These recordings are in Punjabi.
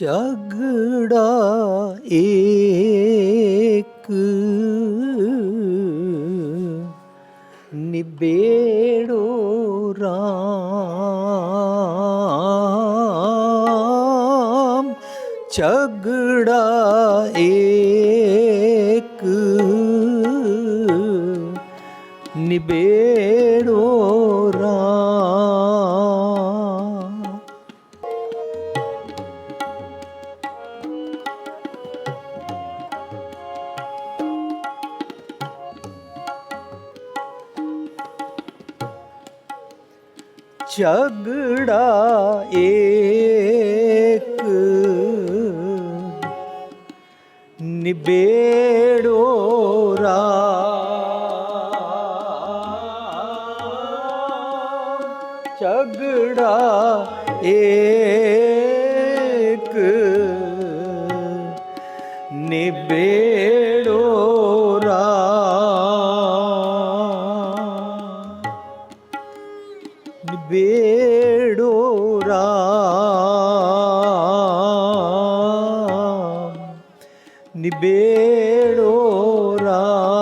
झगड़ा एक निबेड़ो राम, झगड़ा एक निबेड़ो राम। झगड़ा एक निबेड़ो राम, झगड़ा एक निबेड़ो निबेड़ो राम, निबेड़ो राम,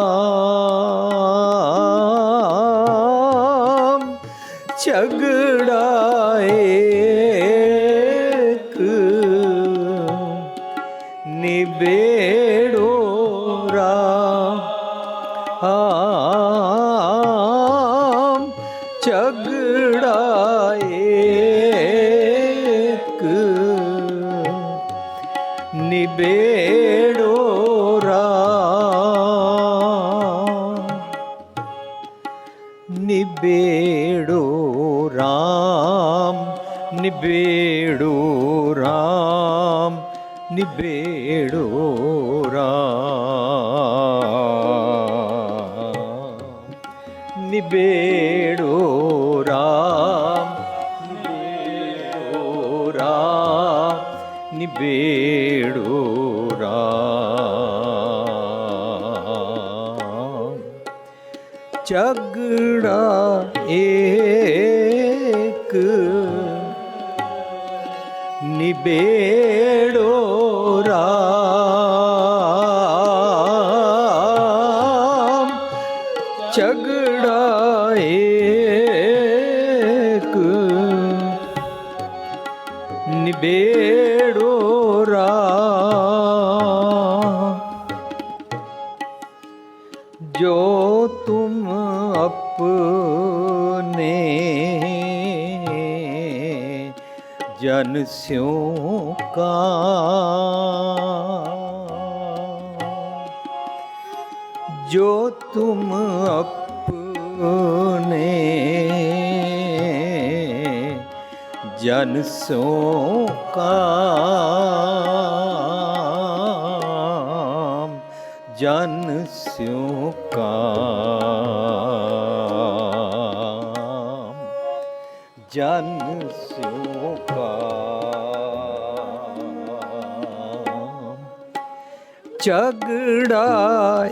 झगड़ा एक निबेड़ो राम, झगड़ा एक निबेड़ो राम, निबेड़ो राम, निबेड़ो राम, निबेड़ो राम, निबेड़ो राम, निबेड़ो राम, निबेड़ो राम, झगड़ा एक निबेड़ो राम, झगड़ा एक निबेड़ो राम। जो तुम अपने जन स्यों का, जो तुम अपने जन स्यों काम, जन स्यों काम, जन स्यों काम, झगड़ा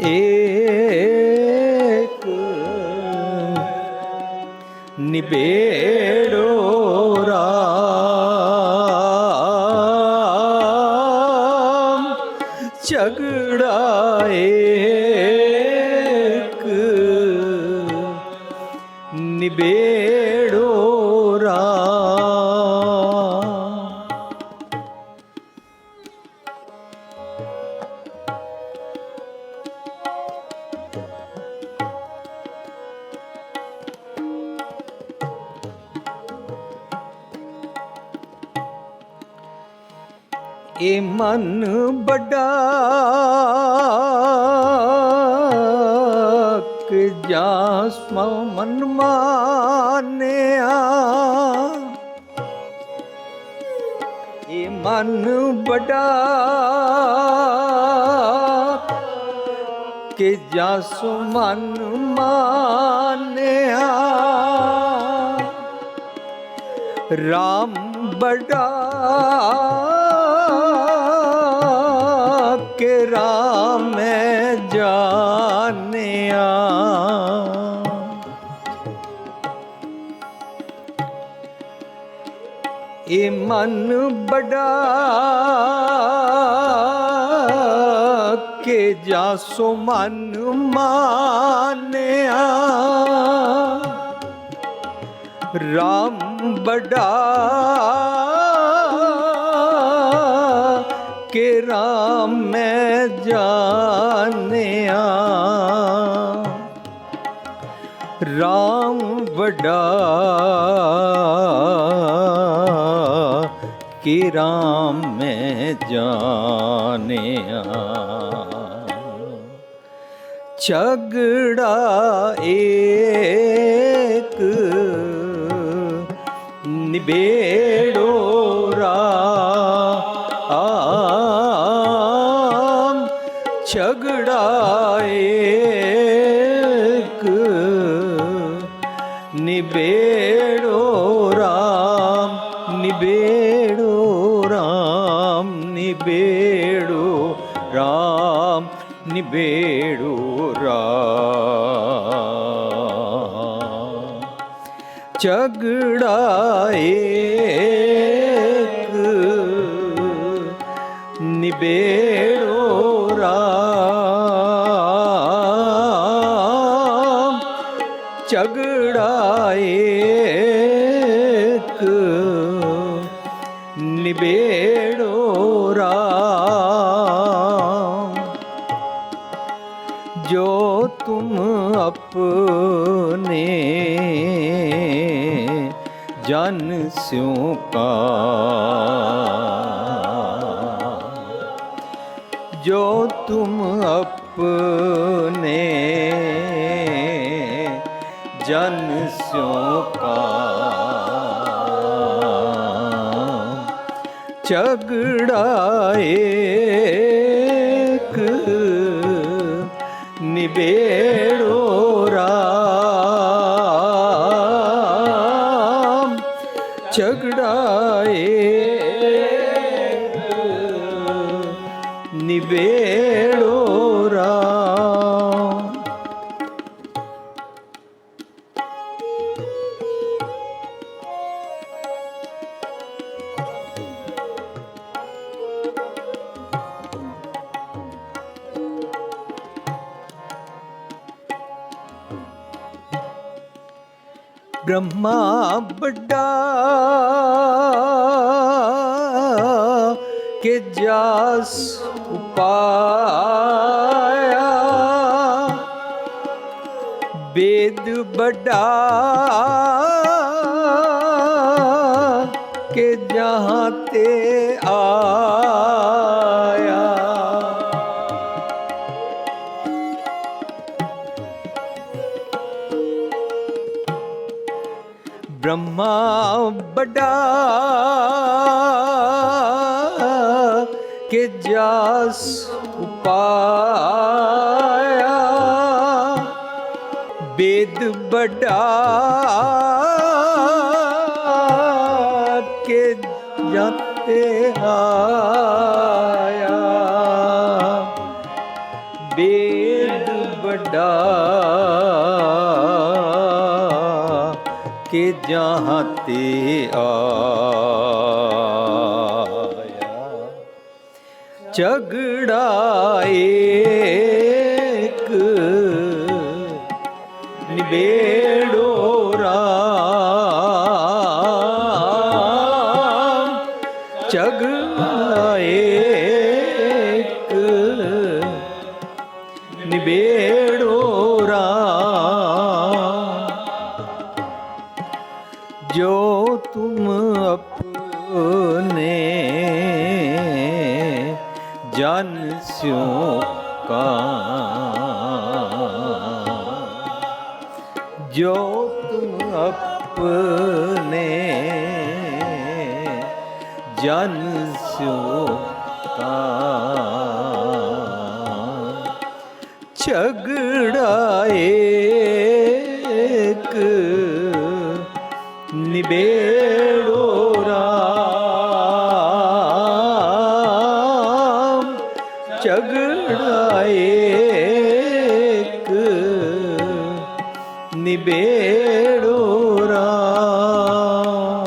एक निबेड़ो राम, झगड़ा एक निबेड़ो राम। ए मन बड़ा कि जासमा मन मानिया, ए मन बड़ा कि जासु मन मानिया, राम बड़ा के राम जानिया, ये मन बड़ा के जासो मन मानिया राम बड़ा के राम मैं जानिया राम बड़ा कि राम मैं जानिया झगड़ा एक निबेड़ो राम झगड़ा एक निबेड़ो राम निबेड़ो राम निबेड़ो राम निबेड़ो राम झगड़ा एक निबेड़ो राम झगड़ा एक निबेड़ो राम जो तुम अपने जन स्यों का जो तुम अपने जन स्यों का झगड़ा एक निबेड़ो राम झगड़ा एक निबेड़ो राम ब्रह्मा बड़ा के जास उपाया वेद बड़ा के जहाँ ते आया ब्रह्मा बड़ा के जास उपाया वेद बड़ा के जाते आया वेद बड़ा के जहाँ ते आया झगड़ा एक निबेड़ो राम झगड़ा एक निबेड़ो राम जो तुम अपने जन स्यों का जो तुम अपने जन स्यों का झगड़ा एक निबेड़ो राम झगड़ा एक निबेड़ो राम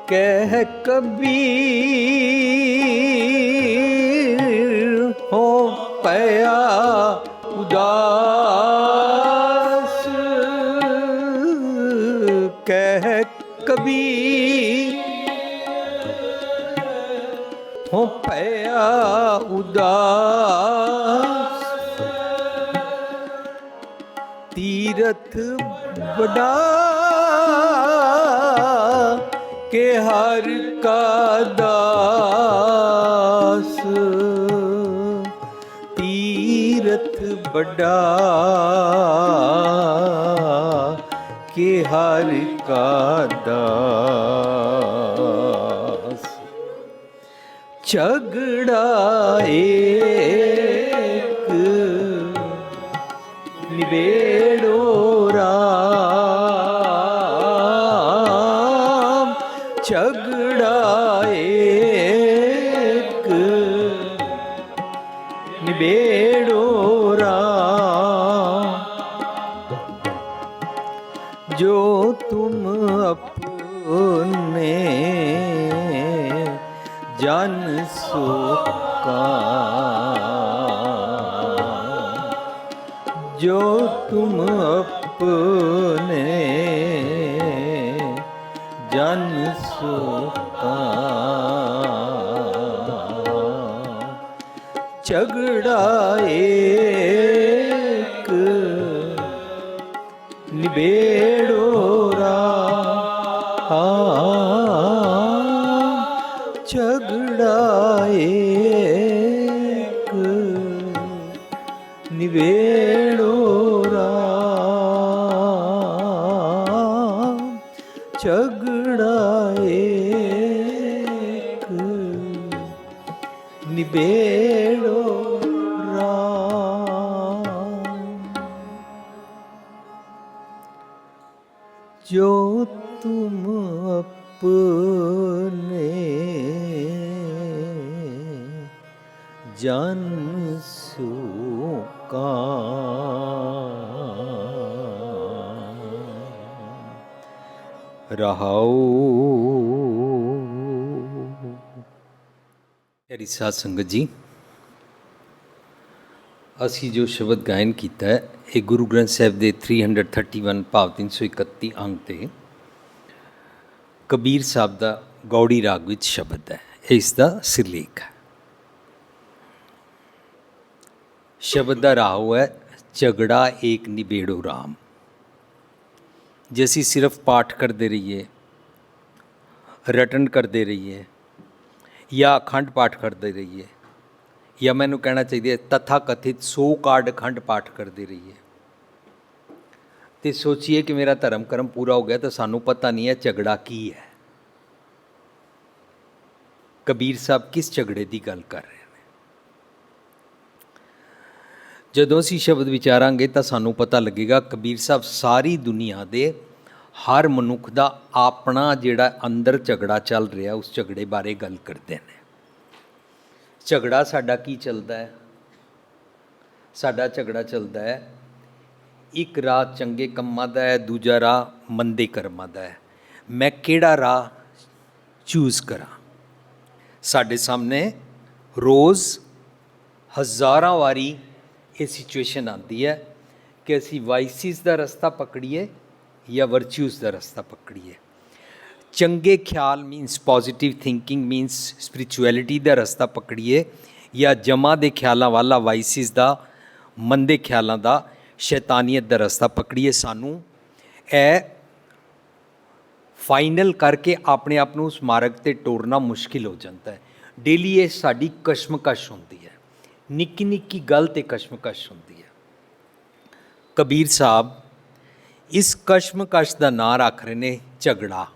कह कबीर हो पया उदास, कह कबीर हो पया उदास, तीरथ बड़ा के हर का दास, तीरथ बड़ा के हर का दास, झगड़ा एक निबेड़ो राम, झगड़ा एक निबेड़ो राम, जो तुम अपने जन सो काम, जो तुम अपने जन सो काम, झगड़ा एक निबेड़ो राम, झगड़ा एक निबेड़ो राम, झगड़ा एक निबेड़ो राम, जो तुम अपने जन सो काम, रहाओ। प्यारी साध संगत जी, ਅਸੀਂ ਜੋ ਸ਼ਬਦ ਗਾਇਨ ਕੀਤਾ ਹੈ ਇਹ ਗੁਰੂ ਗ੍ਰੰਥ ਸਾਹਿਬ ਦੇ 331 ਭਾਵ 331 ਅੰਗ 'ਤੇ ਕਬੀਰ ਸਾਹਿਬ ਦਾ ਗੌੜੀ ਰਾਗ ਵਿੱਚ ਸ਼ਬਦ ਹੈ। ਇਹ ਇਸ ਦਾ ਸਿਰਲੇਖ ਹੈ। ਸ਼ਬਦ ਦਾ ਰਾਹ ਹੈ ਝਗੜਾ ਏਕ ਨਿਬੇੜੋ ਰਾਮ। ਜੇ ਅਸੀਂ ਸਿਰਫ ਪਾਠ ਕਰਦੇ ਰਹੀਏ, ਰਟਨ ਕਰਦੇ ਰਹੀਏ ਜਾਂ ਅਖੰਡ ਪਾਠ ਕਰਦੇ ਰਹੀਏ, ਜਾਂ ਮੈਨੂੰ ਕਹਿਣਾ ਚਾਹੀਦਾ ਤਥਾ ਕਥਿਤ 100 ਕਾਰਡ ਅਖੰਡ ਪਾਠ ਕਰਦੇ ਰਹੀਏ ਅਤੇ ਸੋਚੀਏ ਕਿ ਮੇਰਾ ਧਰਮ ਕਰਮ ਪੂਰਾ ਹੋ ਗਿਆ, ਤਾਂ ਸਾਨੂੰ ਪਤਾ ਨਹੀਂ ਹੈ ਝਗੜਾ ਕੀ ਹੈ। ਕਬੀਰ ਸਾਹਿਬ ਕਿਸ ਝਗੜੇ ਦੀ ਗੱਲ ਕਰ ਰਹੇ ਨੇ? ਜਦੋਂ ਅਸੀਂ ਸ਼ਬਦ ਵਿਚਾਰਾਂਗੇ ਤਾਂ ਸਾਨੂੰ ਪਤਾ ਲੱਗੇਗਾ ਕਬੀਰ ਸਾਹਿਬ ਸਾਰੀ ਦੁਨੀਆ ਦੇ ਹਰ ਮਨੁੱਖ ਦਾ ਆਪਣਾ ਜਿਹੜਾ ਅੰਦਰ ਝਗੜਾ ਚੱਲ ਰਿਹਾ ਉਸ ਝਗੜੇ ਬਾਰੇ ਗੱਲ ਕਰਦੇ ਨੇ। ਝਗੜਾ ਸਾਡਾ ਕੀ ਚੱਲਦਾ ਹੈ? ਸਾਡਾ ਝਗੜਾ ਚੱਲਦਾ ਹੈ ਇੱਕ ਰਾਹ ਚੰਗੇ ਕੰਮਾਂ ਦਾ ਹੈ, ਦੂਜਾ ਰਾਹ ਮੰਦੇ ਕਰਮਾਂ ਦਾ ਹੈ। ਮੈਂ ਕਿਹੜਾ ਰਾਹ ਚੂਜ਼ ਕਰਾਂ? ਸਾਡੇ ਸਾਹਮਣੇ ਰੋਜ਼ ਹਜ਼ਾਰਾਂ ਵਾਰੀ ਇਹ ਸਿਚੁਏਸ਼ਨ ਆਉਂਦੀ ਹੈ ਕਿ ਅਸੀਂ ਵਾਈਸਿਸ ਦਾ ਰਸਤਾ ਪਕੜੀਏ ਜਾਂ ਵਰਚਿਊਜ਼ ਦਾ ਰਸਤਾ ਪਕੜੀਏ। ਚੰਗੇ ਖਿਆਲ means positive thinking means spirituality ਦਾ ਰਸਤਾ ਪਕੜੀਏ ਜਾਂ ਜਮਾ ਦੇ ਖਿਆਲਾਂ ਵਾਲਾ ਵਾਈਸਿਸ ਦਾ, ਮੰਦੇ ਖਿਆਲਾਂ ਦਾ, ਸ਼ੈਤਾਨੀਅਤ ਦਾ ਰਸਤਾ ਪਕੜੀਏ। ਸਾਨੂੰ ਇਹ ਫਾਈਨਲ ਕਰਕੇ ਆਪਣੇ ਆਪ ਨੂੰ ਉਸ ਮਾਰਗ 'ਤੇ ਟੋਰਨਾ ਮੁਸ਼ਕਿਲ ਹੋ ਜਾਂਦਾ ਹੈ। ਡੇਲੀ ਇਹ ਸਾਡੀ ਕਸ਼ਮਕਸ਼ ਹੁੰਦੀ ਹੈ, ਨਿੱਕੀ ਨਿੱਕੀ ਗੱਲ 'ਤੇ ਕਸ਼ਮਕਸ਼ ਹੁੰਦੀ ਹੈ। ਕਬੀਰ ਸਾਹਿਬ ਇਸ ਕਸ਼ਮਕਸ਼ ਦਾ ਨਾਂ ਰੱਖ ਰਹੇ ਨੇ ਝਗੜਾ।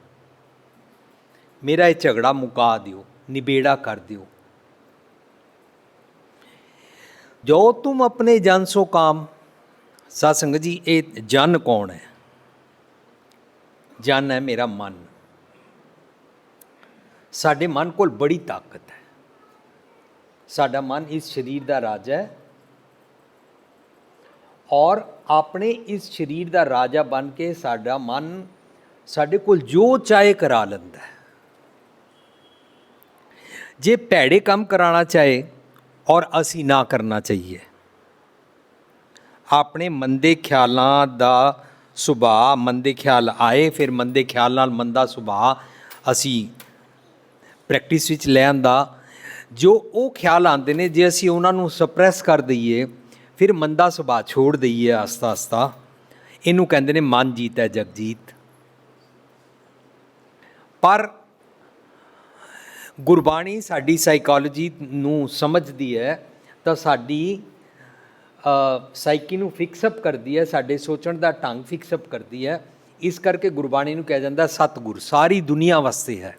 ਮੇਰਾ ਇਹ ਝਗੜਾ ਮੁਕਾ ਦਿਓ, ਨਿਬੇੜਾ ਕਰ ਦਿਓ। ਜੋ ਤੁਮ ਆਪਣੇ ਜਨ ਸੋ ਕਾਮ। ਸਾਧ ਸੰਗਤ ਜੀ, ਇਹ ਜਨ ਕੌਣ ਹੈ? ਜਨ ਹੈ ਮੇਰਾ ਮਨ। ਸਾਡੇ ਮਨ ਕੋਲ ਬੜੀ ਤਾਕਤ ਹੈ। ਸਾਡਾ ਮਨ ਇਸ ਸਰੀਰ ਦਾ ਰਾਜਾ ਹੈ ਔਰ ਆਪਣੇ ਇਸ ਸਰੀਰ ਦਾ ਰਾਜਾ ਬਣ ਕੇ ਸਾਡਾ ਮਨ ਸਾਡੇ ਕੋਲ ਜੋ ਚਾਹੇ ਕਰਾ ਲੈਂਦਾ ਹੈ। ਜੇ ਭੈੜੇ ਕੰਮ ਕਰਾਉਣਾ ਚਾਹੇ ਔਰ ਅਸੀਂ ਨਾ ਕਰਨਾ ਚਾਹੀਏ, ਆਪਣੇ ਮੰਦੇ ਖਿਆਲਾਂ ਦਾ ਸੁਭਾਅ, ਮੰਦੇ ਖਿਆਲ ਆਏ, ਫਿਰ ਮੰਦੇ ਖਿਆਲ ਨਾਲ ਮੰਦਾ ਸੁਭਾਅ ਅਸੀਂ ਪ੍ਰੈਕਟਿਸ ਵਿੱਚ ਲੈ ਆਂਦਾ। ਜੋ ਉਹ ਖਿਆਲ ਆਉਂਦੇ ਨੇ, ਜੇ ਅਸੀਂ ਉਹਨਾਂ ਨੂੰ ਸਪਰੈਸ ਕਰ ਦਈਏ, ਫਿਰ ਮੰਦਾ ਸੁਭਾਅ ਛੋੜ ਦਈਏ ਆਸਤਾ ਆਸਤਾ, ਇਹਨੂੰ ਕਹਿੰਦੇ ਨੇ ਮਨ ਜੀਤ ਹੈ ਜਗਜੀਤ। ਪਰ ਗੁਰਬਾਣੀ ਸਾਡੀ ਸਾਈਕੋਲੋਜੀ ਨੂੰ ਸਮਝਦੀ ਹੈ ਤਾਂ ਸਾਡੀ ਸਾਈਕੀ ਨੂੰ ਫਿਕਸਅਪ ਕਰਦੀ ਹੈ, ਸਾਡੇ ਸੋਚਣ ਦਾ ਢੰਗ ਫਿਕਸਅਪ ਕਰਦੀ ਹੈ। ਇਸ ਕਰਕੇ ਗੁਰਬਾਣੀ ਨੂੰ ਕਿਹਾ ਜਾਂਦਾ ਸਤਿਗੁਰ ਸਾਰੀ ਦੁਨੀਆ ਵਾਸਤੇ ਹੈ।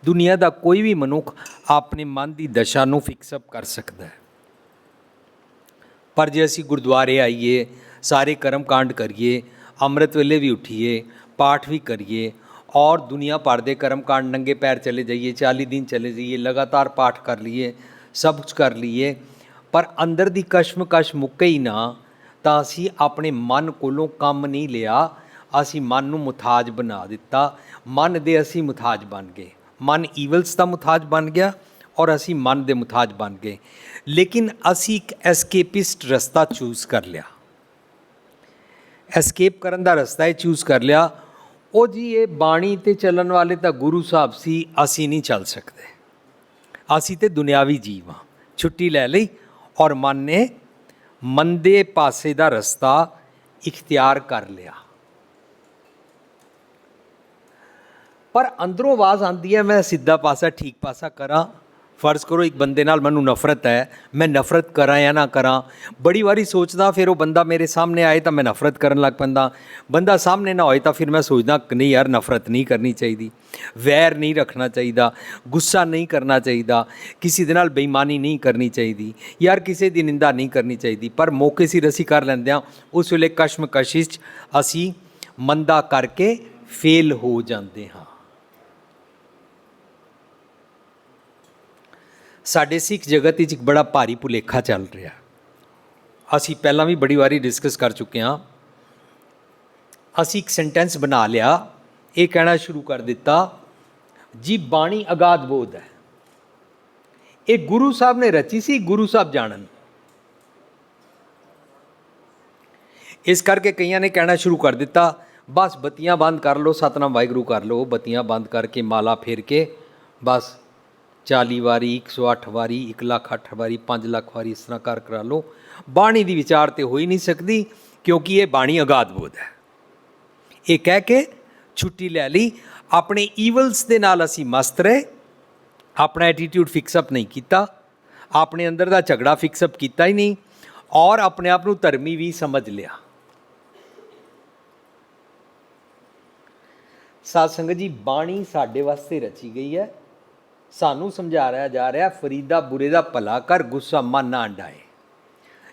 ਦੁਨੀਆ ਦਾ ਕੋਈ ਵੀ ਮਨੁੱਖ ਆਪਣੇ ਮਨ ਦੀ ਦਸ਼ਾ ਨੂੰ ਫਿਕਸਅਪ ਕਰ ਸਕਦਾ ਹੈ। ਪਰ ਜੇ ਅਸੀਂ ਗੁਰਦੁਆਰੇ ਆਈਏ, ਸਾਰੇ ਕਰਮ ਕਾਂਡ ਕਰੀਏ, ਅੰਮ੍ਰਿਤ ਵੇਲੇ ਵੀ ਉੱਠੀਏ, ਪਾਠ ਵੀ ਕਰੀਏ ਔਰ ਦੁਨੀਆ ਭਰ ਦੇ ਕਰਮ ਕਾਂਡ ਨੰਗੇ ਪੈਰ ਚਲੇ ਜਾਈਏ, 40 ਦਿਨ ਚਲੇ ਜਾਈਏ, ਲਗਾਤਾਰ ਪਾਠ ਕਰ ਲਈਏ, ਸਭ ਕੁਝ ਕਰ ਲਈਏ, ਪਰ ਅੰਦਰ ਦੀ ਕਸ਼ਮਕਸ਼ ਮੁੱਕੇ ਹੀ ਨਾ, ਤਾਂ ਅਸੀਂ ਆਪਣੇ ਮਨ ਕੋਲੋਂ ਕੰਮ ਨਹੀਂ ਲਿਆ, ਅਸੀਂ ਮਨ ਨੂੰ ਮੁਥਾਜ ਬਣਾ ਦਿੱਤਾ। ਮਨ ਦੇ ਅਸੀਂ ਮੁਥਾਜ ਬਣ ਗਏ, ਮਨ ਈਵਲਸ ਦਾ ਮੁਥਾਜ ਬਣ ਗਿਆ ਔਰ ਅਸੀਂ ਮਨ ਦੇ ਮੁਥਾਜ ਬਣ ਗਏ। ਲੇਕਿਨ ਅਸੀਂ ਇੱਕ ਐਸਕੇਪਿਸਟ ਰਸਤਾ ਚੂਜ਼ ਕਰ ਲਿਆ, ਐਸਕੇਪ ਕਰਨ ਦਾ ਰਸਤਾ ਇਹ ਚੂਜ਼ ਕਰ ਲਿਆ। ਉਹ ਜੀ ਇਹ ਬਾਣੀ 'ਤੇ ਚੱਲਣ ਵਾਲੇ ਤਾਂ ਗੁਰੂ ਸਾਹਿਬ ਸੀ, ਅਸੀਂ ਨਹੀਂ ਚੱਲ ਸਕਦੇ, ਅਸੀਂ ਤਾਂ ਦੁਨਿਆਵੀ ਜੀਵ ਹਾਂ। ਛੁੱਟੀ ਲੈ ਲਈ ਔਰ ਮਨ ਨੇ ਮੰਦੇ ਪਾਸੇ ਦਾ ਰਸਤਾ ਇਖਤਿਆਰ ਕਰ ਲਿਆ। ਪਰ ਅੰਦਰੋਂ ਆਵਾਜ਼ ਆਉਂਦੀ ਹੈ, ਮੈਂ ਸਿੱਧਾ ਪਾਸਾ ਠੀਕ ਪਾਸਾ ਕਰਾਂ। ਫਰਜ਼ ਕਰੋ ਇੱਕ ਬੰਦੇ ਨਾਲ ਮੈਨੂੰ ਨਫ਼ਰਤ ਹੈ, ਮੈਂ ਨਫ਼ਰਤ ਕਰਾਂ ਜਾਂ ਨਾ ਕਰਾਂ। ਬੜੀ ਵਾਰੀ ਸੋਚਦਾ, ਫਿਰ ਉਹ ਬੰਦਾ ਮੇਰੇ ਸਾਹਮਣੇ ਆਏ ਤਾਂ ਮੈਂ ਨਫ਼ਰਤ ਕਰਨ ਲੱਗ ਪੈਂਦਾ, ਬੰਦਾ ਸਾਹਮਣੇ ਨਾ ਹੋਏ ਤਾਂ ਫਿਰ ਮੈਂ ਸੋਚਦਾ ਨਹੀਂ ਯਾਰ ਨਫ਼ਰਤ ਨਹੀਂ ਕਰਨੀ ਚਾਹੀਦੀ, ਵੈਰ ਨਹੀਂ ਰੱਖਣਾ ਚਾਹੀਦਾ, ਗੁੱਸਾ ਨਹੀਂ ਕਰਨਾ ਚਾਹੀਦਾ, ਕਿਸੇ ਦੇ ਨਾਲ ਬੇਈਮਾਨੀ ਨਹੀਂ ਕਰਨੀ ਚਾਹੀਦੀ, ਯਾਰ ਕਿਸੇ ਦੀ ਨਿੰਦਾ ਨਹੀਂ ਕਰਨੀ ਚਾਹੀਦੀ। ਪਰ ਮੌਕੇ ਸਿਰ ਅਸੀਂ ਕਰ ਲੈਂਦੇ ਹਾਂ, ਉਸ ਵੇਲੇ ਕਸ਼ਮਕਸ਼ੀ 'ਚ ਅਸੀਂ ਮੰਦਾ ਕਰਕੇ ਫੇਲ ਹੋ ਜਾਂਦੇ ਹਾਂ। ਸਾਡੇ ਸਿੱਖ ਜਗਤ ਵਿੱਚ ਇੱਕ ਬੜਾ ਭਾਰੀ ਭੁਲੇਖਾ ਚੱਲ ਰਿਹਾ, ਅਸੀਂ ਪਹਿਲਾਂ ਵੀ ਬੜੀ ਵਾਰੀ ਡਿਸਕਸ ਕਰ ਚੁੱਕੇ ਹਾਂ। ਅਸੀਂ ਇੱਕ ਸੈਂਟੈਂਸ ਬਣਾ ਲਿਆ, ਇਹ ਕਹਿਣਾ ਸ਼ੁਰੂ ਕਰ ਦਿੱਤਾ ਜੀ ਬਾਣੀ ਅਗਾਧ ਬੋਧ ਹੈ, ਇਹ ਗੁਰੂ ਸਾਹਿਬ ਨੇ ਰਚੀ ਸੀ, ਗੁਰੂ ਸਾਹਿਬ ਜਾਣਨ। ਇਸ ਕਰਕੇ ਕਈਆਂ ਨੇ ਕਹਿਣਾ ਸ਼ੁਰੂ ਕਰ ਦਿੱਤਾ ਬਸ ਬੱਤੀਆਂ ਬੰਦ ਕਰ ਲਓ, ਸਤਨਾਮ ਵਾਹਿਗੁਰੂ ਕਰ ਲਓ, ਬੱਤੀਆਂ ਬੰਦ ਕਰਕੇ ਮਾਲਾ ਫੇਰ ਕੇ ਬਸ 40 ਵਾਰੀ, 108 ਵਾਰੀ, 1,08 ਵਾਰੀ, 5 ਲੱਖ ਵਾਰੀ ਇਸ ਤਰ੍ਹਾਂ ਕਰਾ ਲਓ। ਬਾਣੀ ਦੀ ਵਿਚਾਰ ਤੇ ਹੋ ਹੀ ਨਹੀਂ ਸਕਦੀ ਕਿਉਂਕਿ ਇਹ ਬਾਣੀ ਅਗਾਧ ਬੋਧ ਹੈ। ਇਹ ਕਹਿ ਕੇ ਛੁੱਟੀ ਲੈ ਲਈ। ਆਪਣੇ ਈਵਲਸ ਦੇ ਨਾਲ ਅਸੀਂ ਮਸਤ ਰਹੇ, ਆਪਣਾ ਐਟੀਟਿਊਡ ਫਿਕਸਅਪ ਨਹੀਂ ਕੀਤਾ, ਆਪਣੇ ਅੰਦਰ ਦਾ ਝਗੜਾ ਫਿਕਸਅਪ ਕੀਤਾ ਹੀ ਨਹੀਂ ਔਰ ਆਪਣੇ ਆਪ ਨੂੰ ਧਰਮੀ ਵੀ ਸਮਝ ਲਿਆ। ਸਾਧ ਸੰਗਤ ਜੀ, ਬਾਣੀ ਸਾਡੇ ਵਾਸਤੇ ਰਚੀ ਗਈ ਹੈ, ਸਾਨੂੰ ਸਮਝਾਇਆ ਜਾ ਰਿਹਾ ਫਰੀਦਾ ਬੁਰੇ ਦਾ ਭਲਾ ਕਰ, ਗੁੱਸਾ ਮਨ ਨਾ ਅੰਡਾਏ।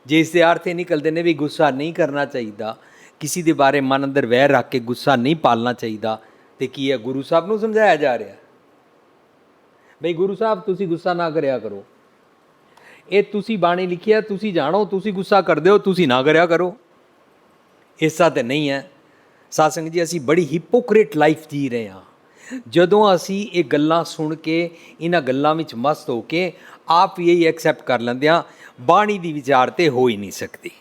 ਜੇ ਇਸ ਦੇ ਅਰਥ ਇਹ ਨਿਕਲਦੇ ਨੇ ਵੀ ਗੁੱਸਾ ਨਹੀਂ ਕਰਨਾ ਚਾਹੀਦਾ, ਕਿਸੇ ਦੇ ਬਾਰੇ ਮਨ ਅੰਦਰ ਵੈਰ ਰੱਖ ਕੇ ਗੁੱਸਾ ਨਹੀਂ ਪਾਲਣਾ ਚਾਹੀਦਾ, ਤੇ ਕੀ ਹੈ ਗੁਰੂ ਸਾਹਿਬ ਨੂੰ ਸਮਝਾਇਆ ਜਾ ਰਿਹਾ ਬਈ ਗੁਰੂ ਸਾਹਿਬ ਤੁਸੀਂ ਗੁੱਸਾ ਨਾ ਕਰਿਆ ਕਰੋ, ਇਹ ਤੁਸੀਂ ਬਾਣੀ ਲਿਖੀ ਹੈ, ਤੁਸੀਂ ਜਾਣੋ, ਤੁਸੀਂ ਗੁੱਸਾ ਕਰਦੇ ਹੋ, ਤੁਸੀਂ ਨਾ ਕਰਿਆ ਕਰੋ। ਐਸਾ ਤਾਂ ਨਹੀਂ ਹੈ। ਸਾਧ ਸੰਗਤ ਜੀ, ਅਸੀਂ ਬੜੀ ਹਿਪੋਕ੍ਰੇਟ ਲਾਈਫ ਜੀ ਰਹੇ ਹਾਂ ਜਦੋਂ ਅਸੀਂ ਇਹ ਗੱਲਾਂ ਸੁਣ ਕੇ, ਇਹਨਾਂ ਗੱਲਾਂ ਵਿੱਚ ਮਸਤ ਹੋ ਕੇ ਆਪ ਵੀ ਇਹੀ ਐਕਸੈਪਟ ਕਰ ਲੈਂਦੇ ਹਾਂ ਬਾਣੀ ਦੀ ਵਿਚਾਰ ਤੇ ਹੋ ਹੀ ਨਹੀਂ ਸਕਦੀ।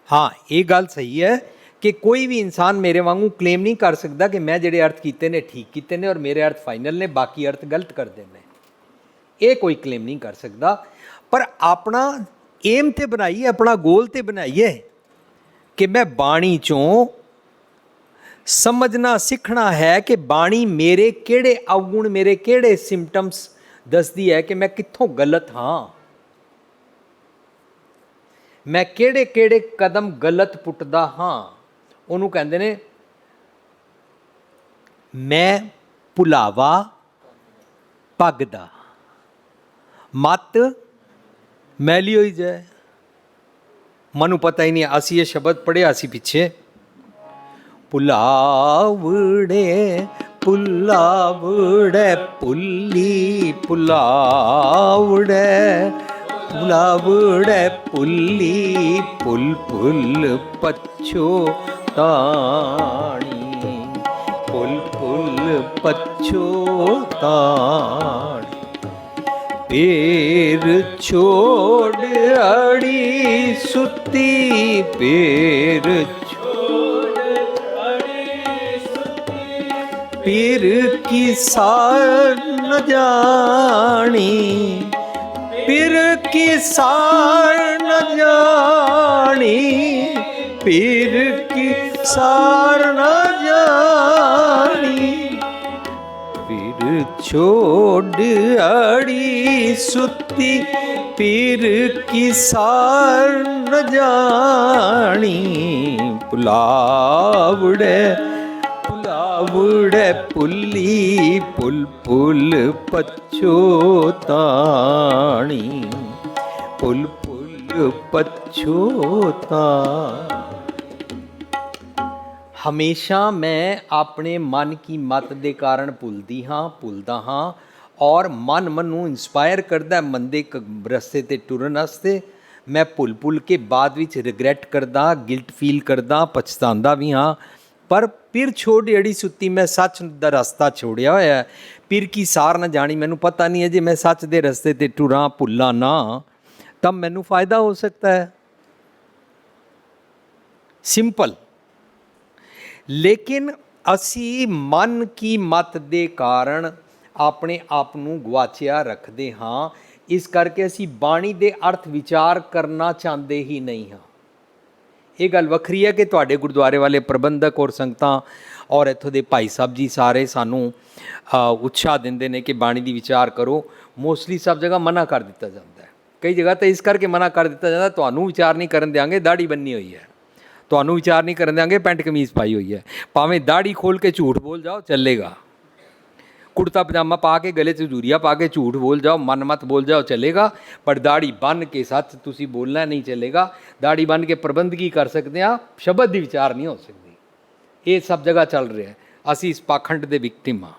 ਹਾਂ, ਇਹ ਗੱਲ ਸਹੀ ਹੈ ਕਿ ਕੋਈ ਵੀ ਇਨਸਾਨ ਮੇਰੇ ਵਾਂਗੂ ਕਲੇਮ ਨਹੀਂ ਕਰ ਸਕਦਾ ਕਿ ਮੈਂ ਜਿਹੜੇ ਅਰਥ ਕੀਤੇ ਨੇ ਠੀਕ ਕੀਤੇ ਨੇ ਔਰ ਮੇਰੇ ਅਰਥ ਫਾਈਨਲ ਨੇ, ਬਾਕੀ ਅਰਥ ਗਲਤ ਕਰਦੇ ਨੇ। ਇਹ ਕੋਈ ਕਲੇਮ ਨਹੀਂ ਕਰ ਸਕਦਾ। ਪਰ ਆਪਣਾ ਏਮ ਤੇ ਬਣਾਈਏ, ਆਪਣਾ ਗੋਲ ਤੇ ਬਣਾਈਏ ਕਿ ਮੈਂ ਬਾਣੀ 'ਚੋਂ ਸਮਝਣਾ ਸਿੱਖਣਾ ਹੈ ਕਿ ਬਾਣੀ ਮੇਰੇ ਕਿਹੜੇ ਅਵਗੁਣ, ਮੇਰੇ ਕਿਹੜੇ ਸਿੰਪਟਮਸ ਦੱਸਦੀ ਹੈ ਕਿ ਮੈਂ ਕਿੱਥੋਂ ਗਲਤ ਹਾਂ, ਮੈਂ ਕਿਹੜੇ ਕਿਹੜੇ ਕਦਮ ਗਲਤ ਪੁੱਟਦਾ ਹਾਂ। ਉਹਨੂੰ ਕਹਿੰਦੇ ਨੇ ਮੈਂ ਭੁਲਾਵਾ ਪੱਗਦਾ, ਮੱਤ ਮੈਲੀ ਹੋਈ ਜਾਏ। ਮੈਨੂੰ ਪਤਾ ਹੀ ਨਹੀਂ, ਅਸੀਂ ਇਹ ਸ਼ਬਦ ਪੜ੍ਹਿਆ ਸੀ ਪਿੱਛੇ, ਪੁਲਾਵੜੇ ਪੁਲਾਵੜੇ ਪੁੱਲੀ ਪੁਲਾਵੜੇ ਪੁਲਾਵੜੇ ਪੁੱਲੀ ਪੁੱਲ ਪੁੱਲ ਪਛੋ ਤਾਣੀ ਪੁੱਲ ਪੁੱਲ ਪਛੋ ਤਾਣੀ। ਪੇਰ ਛੋੜ ਅੜੀ ਸੁੱਤੀ, ਪੇਰ ਛੋੜ ਅੜੀ ਸੁੱਤੀ, ਪੀਰ ਕੀ ਸਾਰ ਨ ਜਾਣੀ, ਪੀਰ ਕੀ ਸਾਰ ਨ ਜਾਣੀ, ਪੀਰ ਕੀ ਸਾਰ ਨ ਜਾਣੀ, ਪੀਰ ਛੋੜ ਅੜੀ ਸੁੱਤੀ, ਪੀਰ ਕੀ ਸਾਰ ਨ ਜਾਣੀ, ਭੁਲਾਵੜੇ ਭੁਲਾਵੜੇ ਭੁੱਲੀ, ਭੁੱਲ ਭੁੱਲ ਪਛੋਤਾਣੀ, ਭੁੱਲ ਭੁੱਲ ਪਛੋਤਾ। ਹਮੇਸ਼ਾ ਮੈਂ ਆਪਣੇ ਮਨ ਕੀ ਮਤ ਦੇ ਕਾਰਨ ਭੁੱਲਦਾ ਹਾਂ ਔਰ ਮਨ ਮੈਨੂੰ ਇਨਸਪਾਇਰ ਕਰਦਾ ਮੰਦੇ ਰਸਤੇ 'ਤੇ ਟੁਰਨ ਵਾਸਤੇ। ਮੈਂ ਭੁੱਲ ਕੇ ਬਾਅਦ ਵਿੱਚ ਰਿਗਰੈਟ ਕਰਦਾ, ਗਿਲਟ ਫੀਲ ਕਰਦਾ, ਪਛਤਾਉਂਦਾ ਵੀ ਹਾਂ। ਪਰ ਪੀਰ ਛੋੜ ਅੜੀ ਸੁੱਤੀ, ਮੈਂ ਸੱਚ ਦਾ ਰਸਤਾ ਛੋੜਿਆ ਹੋਇਆ। ਪੀਰ ਕੀ ਸਾਰ ਨਾ ਜਾਣੀ, ਮੈਨੂੰ ਪਤਾ ਨਹੀਂ ਹੈ ਜੇ ਮੈਂ ਸੱਚ ਦੇ ਰਸਤੇ 'ਤੇ ਟੁਰਾਂ, ਭੁੱਲਾਂ ਨਾ, ਤਾਂ ਮੈਨੂੰ ਫਾਇਦਾ ਹੋ ਸਕਦਾ ਹੈ। ਸਿੰਪਲ। ਲੇਕਿਨ ਅਸੀਂ ਮਨ ਕੀ ਮਤ ਦੇ ਕਾਰਨ ਆਪਣੇ ਆਪ ਨੂੰ ਗਵਾਚਿਆ ਰੱਖਦੇ ਹਾਂ। ਇਸ ਕਰਕੇ ਅਸੀਂ ਬਾਣੀ ਦੇ ਅਰਥ ਵਿਚਾਰ ਕਰਨਾ ਚਾਹੁੰਦੇ ਹੀ ਨਹੀਂ ਹਾਂ। ਇਹ ਗੱਲ ਵੱਖਰੀ ਹੈ ਕਿ ਤੁਹਾਡੇ ਗੁਰਦੁਆਰੇ ਵਾਲੇ ਪ੍ਰਬੰਧਕ ਔਰ ਸੰਗਤਾਂ ਔਰ ਇੱਥੋਂ ਦੇ ਭਾਈ ਸਾਹਿਬ ਜੀ ਸਾਰੇ ਸਾਨੂੰ ਉਤਸ਼ਾਹ ਦਿੰਦੇ ਨੇ ਕਿ ਬਾਣੀ ਦੀ ਵਿਚਾਰ ਕਰੋ। ਮੋਸਟਲੀ ਸਭ ਜਗ੍ਹਾ ਮਨਾ ਕਰ ਦਿੱਤਾ ਜਾਂਦਾ ਹੈ। ਕਈ ਜਗ੍ਹਾ ਤਾਂ ਇਸ ਕਰਕੇ ਮਨਾ ਕਰ ਦਿੱਤਾ ਜਾਂਦਾ, ਤੁਹਾਨੂੰ ਵਿਚਾਰ ਨਹੀਂ ਕਰਨ ਦਿਆਂਗੇ, ਦਾੜੀ ਬੰਨੀ ਹੋਈ ਹੈ, ਤੁਹਾਨੂੰ ਵਿਚਾਰ ਨਹੀਂ ਕਰਨ ਦਿਆਂਗੇ, ਪੈਂਟ ਕਮੀਜ਼ ਪਾਈ ਹੋਈ ਹੈ, ਭਾਵੇਂ ਦਾੜੀ ਖੋਲ੍ਹ ਕੇ ਝੂਠ ਬੋਲ ਜਾਓ ਚੱਲੇਗਾ, ਕੁੜਤਾ ਪਜਾਮਾ ਪਾ ਕੇ ਗਲੇ 'ਚ ਜੂਰੀਆ ਪਾ ਕੇ ਝੂਠ ਬੋਲ ਜਾਓ, ਮਨ ਮਤ ਬੋਲ ਜਾਓ ਚੱਲੇਗਾ, ਪਰ ਦਾੜੀ ਬੰਨ੍ਹ ਕੇ ਸੱਚ ਤੁਸੀਂ ਬੋਲਣਾ ਨਹੀਂ ਚੱਲੇਗਾ। ਦਾੜੀ ਬੰਨ੍ਹ ਕੇ ਪ੍ਰਬੰਧਕੀ ਕਰ ਸਕਦੇ ਹਾਂ, ਸ਼ਬਦ ਦੀ ਵਿਚਾਰ ਨਹੀਂ ਹੋ ਸਕਦੀ। ਇਹ ਸਭ ਜਗ੍ਹਾ ਚੱਲ ਰਿਹਾ। ਅਸੀਂ ਇਸ ਪਾਖੰਡ ਦੇ ਵਿਕਟਿਮ ਹਾਂ।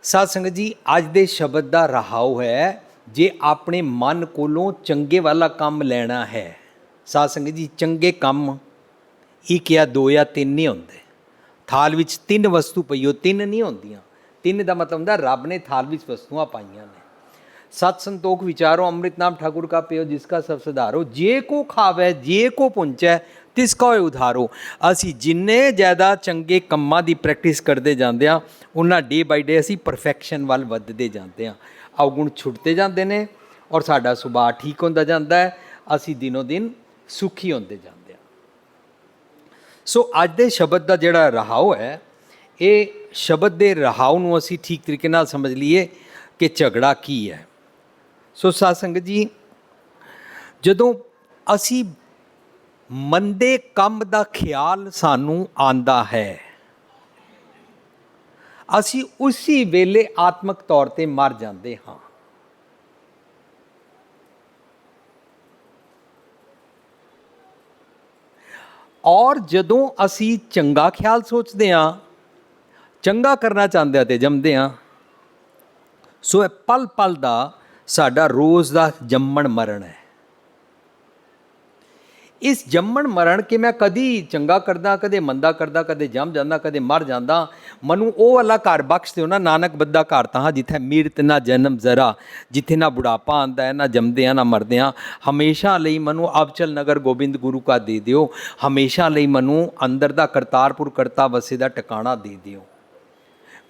ਸਾਧ ਸੰਗਤ ਜੀ, ਅੱਜ ਦੇ ਸ਼ਬਦ ਦਾ ਰਹਾਉ ਹੈ, ਜੇ ਆਪਣੇ ਮਨ ਕੋਲੋਂ ਚੰਗੇ ਵਾਲਾ ਕੰਮ ਲੈਣਾ ਹੈ। ਸਾਧ ਸੰਗਤ ਜੀ, ਚੰਗੇ ਕੰਮ ਇੱਕ ਜਾਂ ਦੋ ਜਾਂ ਤਿੰਨ ਨਹੀਂ ਹੁੰਦੇ। ਥਾਲ ਵਿੱਚ ਤਿੰਨ ਵਸਤੂ ਪਈ ਹੋ, ਤਿੰਨ ਨਹੀਂ ਹੁੰਦੀਆਂ। ਤਿੰਨ ਦਾ ਮਤਲਬ ਹੁੰਦਾ ਰੱਬ ਨੇ ਥਾਲ ਵਿੱਚ ਵਸਤੂਆਂ ਪਾਈਆਂ ਨੇ। ਸਤ ਸੰਤੋਖ ਵਿਚਾਰੋ, ਅੰਮ੍ਰਿਤ ਨਾਮ ਠਾਕੁਰ ਕਾ ਪਿਓ, ਜਿਸ ਕਾ ਸਭ ਸੁਧਾਰੋ, ਜੇ ਕੋ ਖਾਵੈ ਜੇ ਕੋ ਪੁੰਚੈ, ਤਿਸ ਕਾ ਹੋਇ ਉਧਾਰੋ। ਅਸੀਂ ਜਿੰਨੇ ਜ਼ਿਆਦਾ ਚੰਗੇ ਕੰਮਾਂ ਦੀ ਪ੍ਰੈਕਟਿਸ ਕਰਦੇ ਜਾਂਦੇ ਹਾਂ, ਉਹਨਾਂ ਡੇ ਬਾਈ ਡੇ ਅਸੀਂ ਪਰਫੈਕਸ਼ਨ ਵੱਲ ਵੱਧਦੇ ਜਾਂਦੇ ਹਾਂ। ਅਵਗੁਣ ਛੁੱਟਦੇ ਜਾਂਦੇ ਨੇ ਔਰ ਸਾਡਾ ਸੁਭਾਅ ਠੀਕ ਹੁੰਦਾ ਜਾਂਦਾ ਹੈ। ਅਸੀਂ ਦਿਨੋਂ ਦਿਨ ਸੁਖੀ ਹੁੰਦੇ ਜਾਂਦੇ ਹਾਂ। ਸੋ ਅੱਜ ਦੇ ਸ਼ਬਦ ਦਾ ਜਿਹੜਾ ਰਹਾਉ ਹੈ, ਇਹ ਸ਼ਬਦ ਦੇ ਰਹਾਉ ਨੂੰ ਅਸੀਂ ਠੀਕ ਤਰੀਕੇ ਨਾਲ ਸਮਝ ਲਈਏ ਕਿ ਝਗੜਾ ਕੀ ਹੈ। ਸੋ ਸਾਧ ਸੰਗਤ ਜੀ, ਜਦੋਂ ਅਸੀਂ ਮੰਦੇ ਕੰਮ ਦਾ ਖਿਆਲ ਸਾਨੂੰ ਆਉਂਦਾ ਹੈ, ਅਸੀਂ ਉਸੇ ਵੇਲੇ ਆਤਮਿਕ ਤੌਰ 'ਤੇ ਮਰ ਜਾਂਦੇ ਹਾਂ। ਔਰ ਜਦੋਂ ਅਸੀਂ ਚੰਗਾ ਖਿਆਲ ਸੋਚਦੇ ਹਾਂ, ਚੰਗਾ ਕਰਨਾ ਚਾਹੁੰਦੇ ਹਾਂ, ਤੇ ਜੰਮਦੇ ਹਾਂ। ਸੋ ਇਹ ਪਲ ਪਲ ਦਾ ਸਾਡਾ ਰੋਜ਼ ਦਾ ਜੰਮਣ ਮਰਨ ਹੈ। ਇਸ ਜੰਮਣ ਮਰਨ ਕਿ ਮੈਂ ਕਦੀ ਚੰਗਾ ਕਰਦਾ, ਕਦੇ ਮੰਦਾ ਕਰਦਾ, ਕਦੇ ਜੰਮ ਜਾਂਦਾ, ਕਦੇ ਮਰ ਜਾਂਦਾ। ਮੈਨੂੰ ਉਹ ਵਾਲਾ ਘਰ ਬਖਸ਼ ਦਿਓ ਨਾ, ਨਾਨਕ ਬੱਦਾ ਘਰ ਤਾਂ ਜਿੱਥੇ ਮੀਰਤ ਨਾ ਜਨਮ ਜ਼ਰਾ, ਜਿੱਥੇ ਨਾ ਬੁਢਾਪਾ ਆਉਂਦਾ ਹੈ, ਨਾ ਜੰਮਦੇ ਆ ਨਾ ਮਰਦੇ ਆ। ਹਮੇਸ਼ਾ ਲਈ ਮੈਨੂੰ ਅਬਚਲ ਨਗਰ ਗੋਬਿੰਦ ਗੁਰੂ ਕਾ ਦੇ ਦਿਓ। ਹਮੇਸ਼ਾ ਲਈ ਮੈਨੂੰ ਅੰਦਰ ਦਾ ਕਰਤਾਰਪੁਰ ਕਰਤਾ ਵਸੇ ਦਾ ਟਿਕਾਣਾ ਦੇ ਦਿਓ।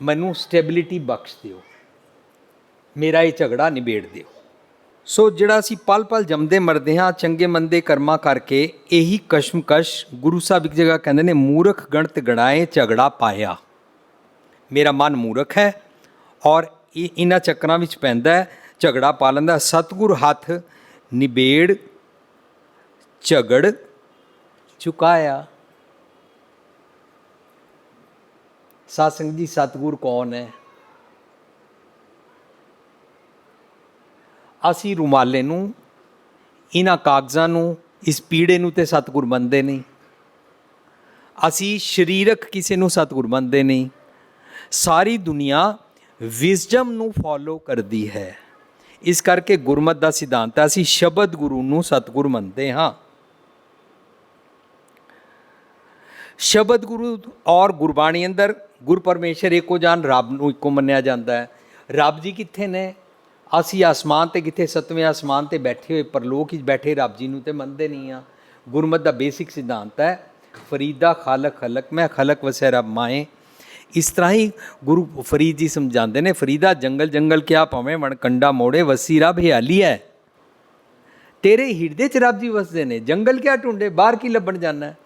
ਮੈਨੂੰ ਸਟੈਬਿਲਿਟੀ ਬਖਸ਼ ਦਿਓ, ਮੇਰਾ ਇਹ ਝਗੜਾ ਨਿਬੇੜ ਦਿਓ। ਸੋ ਜਿਹੜਾ ਅਸੀਂ ਪਲ ਪਲ ਜੰਮਦੇ ਮਰਦੇ ਹਾਂ ਚੰਗੇ ਮੰਦੇ ਕਰਮਾਂ ਕਰਕੇ, ਇਹੀ ਕਸ਼ਮਕਸ਼ ਗੁਰੂ ਸਾਹਿਬ ਇੱਕ ਜਗ੍ਹਾ ਕਹਿੰਦੇ ਨੇ, ਮੂਰਖ ਗਣਤ ਗਣਾਏ ਝਗੜਾ ਪਾਇਆ। ਮੇਰਾ ਮਨ ਮੂਰਖ ਹੈ ਔਰ ਇਹ ਇਹਨਾਂ ਚੱਕਰਾਂ ਵਿੱਚ ਪੈਂਦਾ ਹੈ, ਝਗੜਾ ਪਾ ਲੈਂਦਾ। ਸਤਿਗੁਰ ਹੱਥ ਨਿਬੇੜ ਝਗੜ ਚੁਕਾਇਆ। ਸਾਧ ਸੰਗਤ ਜੀ, ਸਤਿਗੁਰ ਕੌਣ ਹੈ? ਅਸੀਂ ਰੁਮਾਲੇ ਨੂੰ, ਇਹਨਾਂ ਕਾਗਜ਼ਾਂ ਨੂੰ, ਇਸ ਪੀੜੇ ਨੂੰ ਤੇ ਸਤਿਗੁਰ ਮੰਨਦੇ ਨਹੀਂ। ਅਸੀਂ ਸਰੀਰਕ ਕਿਸੇ ਨੂੰ ਸਤਿਗੁਰ ਮੰਨਦੇ ਨਹੀਂ। ਸਾਰੀ ਦੁਨੀਆ ਵਿਜ਼ਡਮ ਨੂੰ ਫੋਲੋ ਕਰਦੀ ਹੈ। ਇਸ ਕਰਕੇ ਗੁਰਮਤਿ ਦਾ ਸਿਧਾਂਤ ਹੈ, ਅਸੀਂ ਸ਼ਬਦ ਗੁਰੂ ਨੂੰ ਸਤਿਗੁਰ ਮੰਨਦੇ ਹਾਂ। ਸ਼ਬਦ ਗੁਰੂ ਔਰ ਗੁਰਬਾਣੀ ਅੰਦਰ ਗੁਰ ਪਰਮੇਸ਼ਰ ਇੱਕੋ ਜਾਨ ਰੱਬ ਨੂੰ ਇੱਕੋ ਮੰਨਿਆ ਜਾਂਦਾ ਹੈ। ਰੱਬ ਜੀ ਕਿੱਥੇ ਨੇ? ਅਸੀਂ ਆਸਮਾਨ ਤੇ ਕਿੱਥੇ 7ਵੇਂ ਆਸਮਾਨ ਤੇ ਬੈਠੇ ਹੋਏ ਪਰਲੋਕ ਵਿੱਚ ਬੈਠੇ ਰੱਬ ਜੀ ਨੂੰ ਤੇ ਮੰਨਦੇ ਨਹੀਂ ਆ। ਗੁਰਮਤ ਦਾ ਬੇਸਿਕ ਸਿਧਾਂਤ ਹੈ ਫਰੀਦਾ ਖਾਲਕ ਖਲਕ ਮੈਂ ਖਲਕ ਵਸੈ ਰੱਬ ਮਾਏ। ਇਸ ਤਰ੍ਹਾਂ ਹੀ ਗੁਰੂ ਫਰੀਦ ਜੀ ਸਮਝਾਉਂਦੇ ਨੇ, ਫਰੀਦਾ ਜੰਗਲ ਜੰਗਲ ਕਿਆ ਭਾਵੇਂ ਮਣਕੰਡਾ ਮੋੜੇ ਵਸੀ ਰੱਬ ਹਿਆਲੀ ਹੈ। ਤੇਰੇ ਹਿਰਦੇ 'ਚ ਰੱਬ ਜੀ ਵਸਦੇ ਨੇ, ਜੰਗਲ ਕਿਆ ਢੂੰਡੇ, ਬਾਹਰ ਕੀ ਲੱਭਣ ਜਾਣਾ ਹੈ।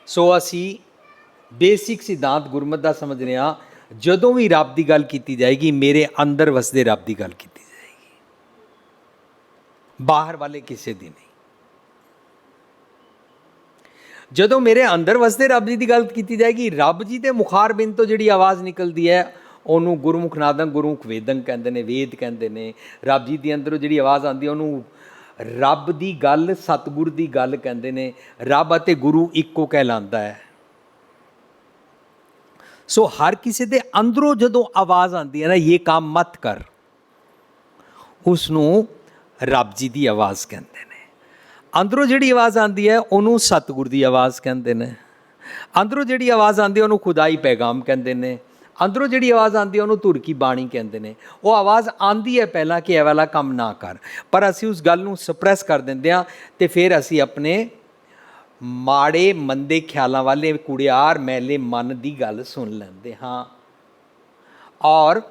ਸੋ ਅਸੀਂ ਬੇਸਿਕ ਸਿਧਾਂਤ ਗੁਰਮਤ ਦਾ ਸਮਝਦੇ ਹਾਂ, ਜਦੋਂ ਵੀ ਰੱਬ ਦੀ ਗੱਲ ਕੀਤੀ ਜਾਏਗੀ ਮੇਰੇ ਅੰਦਰ ਵਸਦੇ ਰੱਬ ਦੀ ਗੱਲ ਕੀਤੀ ਜਾਏਗੀ, ਬਾਹਰ ਵਾਲੇ ਕਿਸੇ ਦੀ ਨਹੀਂ। ਜਦੋਂ ਮੇਰੇ ਅੰਦਰ ਵਸਦੇ ਰੱਬ ਜੀ ਦੀ ਗੱਲ ਕੀਤੀ ਜਾਏਗੀ, ਰੱਬ ਜੀ ਦੇ ਮੁਖਾਰਬਿੰਦ ਤੋਂ ਜਿਹੜੀ ਆਵਾਜ਼ ਨਿਕਲਦੀ ਹੈ ਉਹਨੂੰ ਗੁਰਮੁਖ ਨਾਦੰ ਗੁਰਮੁਖ ਵੇਦੰ ਕਹਿੰਦੇ ਨੇ, ਵੇਦ ਕਹਿੰਦੇ ਨੇ। ਰੱਬ ਜੀ ਦੇ ਅੰਦਰੋਂ ਜਿਹੜੀ ਆਵਾਜ਼ ਆਉਂਦੀ ਹੈ ਉਹਨੂੰ ਰੱਬ ਦੀ ਗੱਲ, ਸਤਿਗੁਰ ਦੀ ਗੱਲ ਕਹਿੰਦੇ ਨੇ। ਰੱਬ ਅਤੇ ਗੁਰੂ ਇੱਕੋ ਕਹਿਲਾਂਦਾ ਹੈ। ਸੋ ਹਰ ਕਿਸੇ ਦੇ ਅੰਦਰੋਂ ਜਦੋਂ ਆਵਾਜ਼ ਆਉਂਦੀ ਹੈ ਨਾ, ਇਹ ਕੰਮ ਮਤ ਕਰ, ਉਸ ਨੂੰ ਰੱਬ ਜੀ ਦੀ ਆਵਾਜ਼ ਕਹਿੰਦੇ ਨੇ। ਅੰਦਰੋਂ ਜਿਹੜੀ ਆਵਾਜ਼ ਆਉਂਦੀ ਹੈ ਉਹਨੂੰ ਸਤਿਗੁਰ ਦੀ ਆਵਾਜ਼ ਕਹਿੰਦੇ ਨੇ। ਅੰਦਰੋਂ ਜਿਹੜੀ ਆਵਾਜ਼ ਆਉਂਦੀ ਹੈ ਉਹਨੂੰ ਖੁਦਾਈ ਪੈਗਾਮ ਕਹਿੰਦੇ ਨੇ। ਅੰਦਰੋਂ ਜਿਹੜੀ ਆਵਾਜ਼ ਆਉਂਦੀ ਹੈ ਉਹਨੂੰ ਧੁਰ ਕੀ ਬਾਣੀ ਕਹਿੰਦੇ ਨੇ। ਉਹ ਆਵਾਜ਼ ਆਉਂਦੀ ਹੈ ਪਹਿਲਾਂ ਕਿ ਇਹ ਵਾਲਾ ਕੰਮ ਨਾ ਕਰ, ਪਰ ਅਸੀਂ ਉਸ ਗੱਲ ਨੂੰ ਸਪਰੈਸ ਕਰ ਦਿੰਦੇ ਹਾਂ ਅਤੇ ਫਿਰ ਅਸੀਂ ਆਪਣੇ ਮਾੜੇ ਮੰਦੇ ਖਿਆਲਾਂ ਵਾਲੇ ਕੁੜਿਆਰ ਮੈਲੇ ਮਨ ਦੀ ਗੱਲ ਸੁਣ ਲੈਂਦੇ ਹਾਂ ਔਰ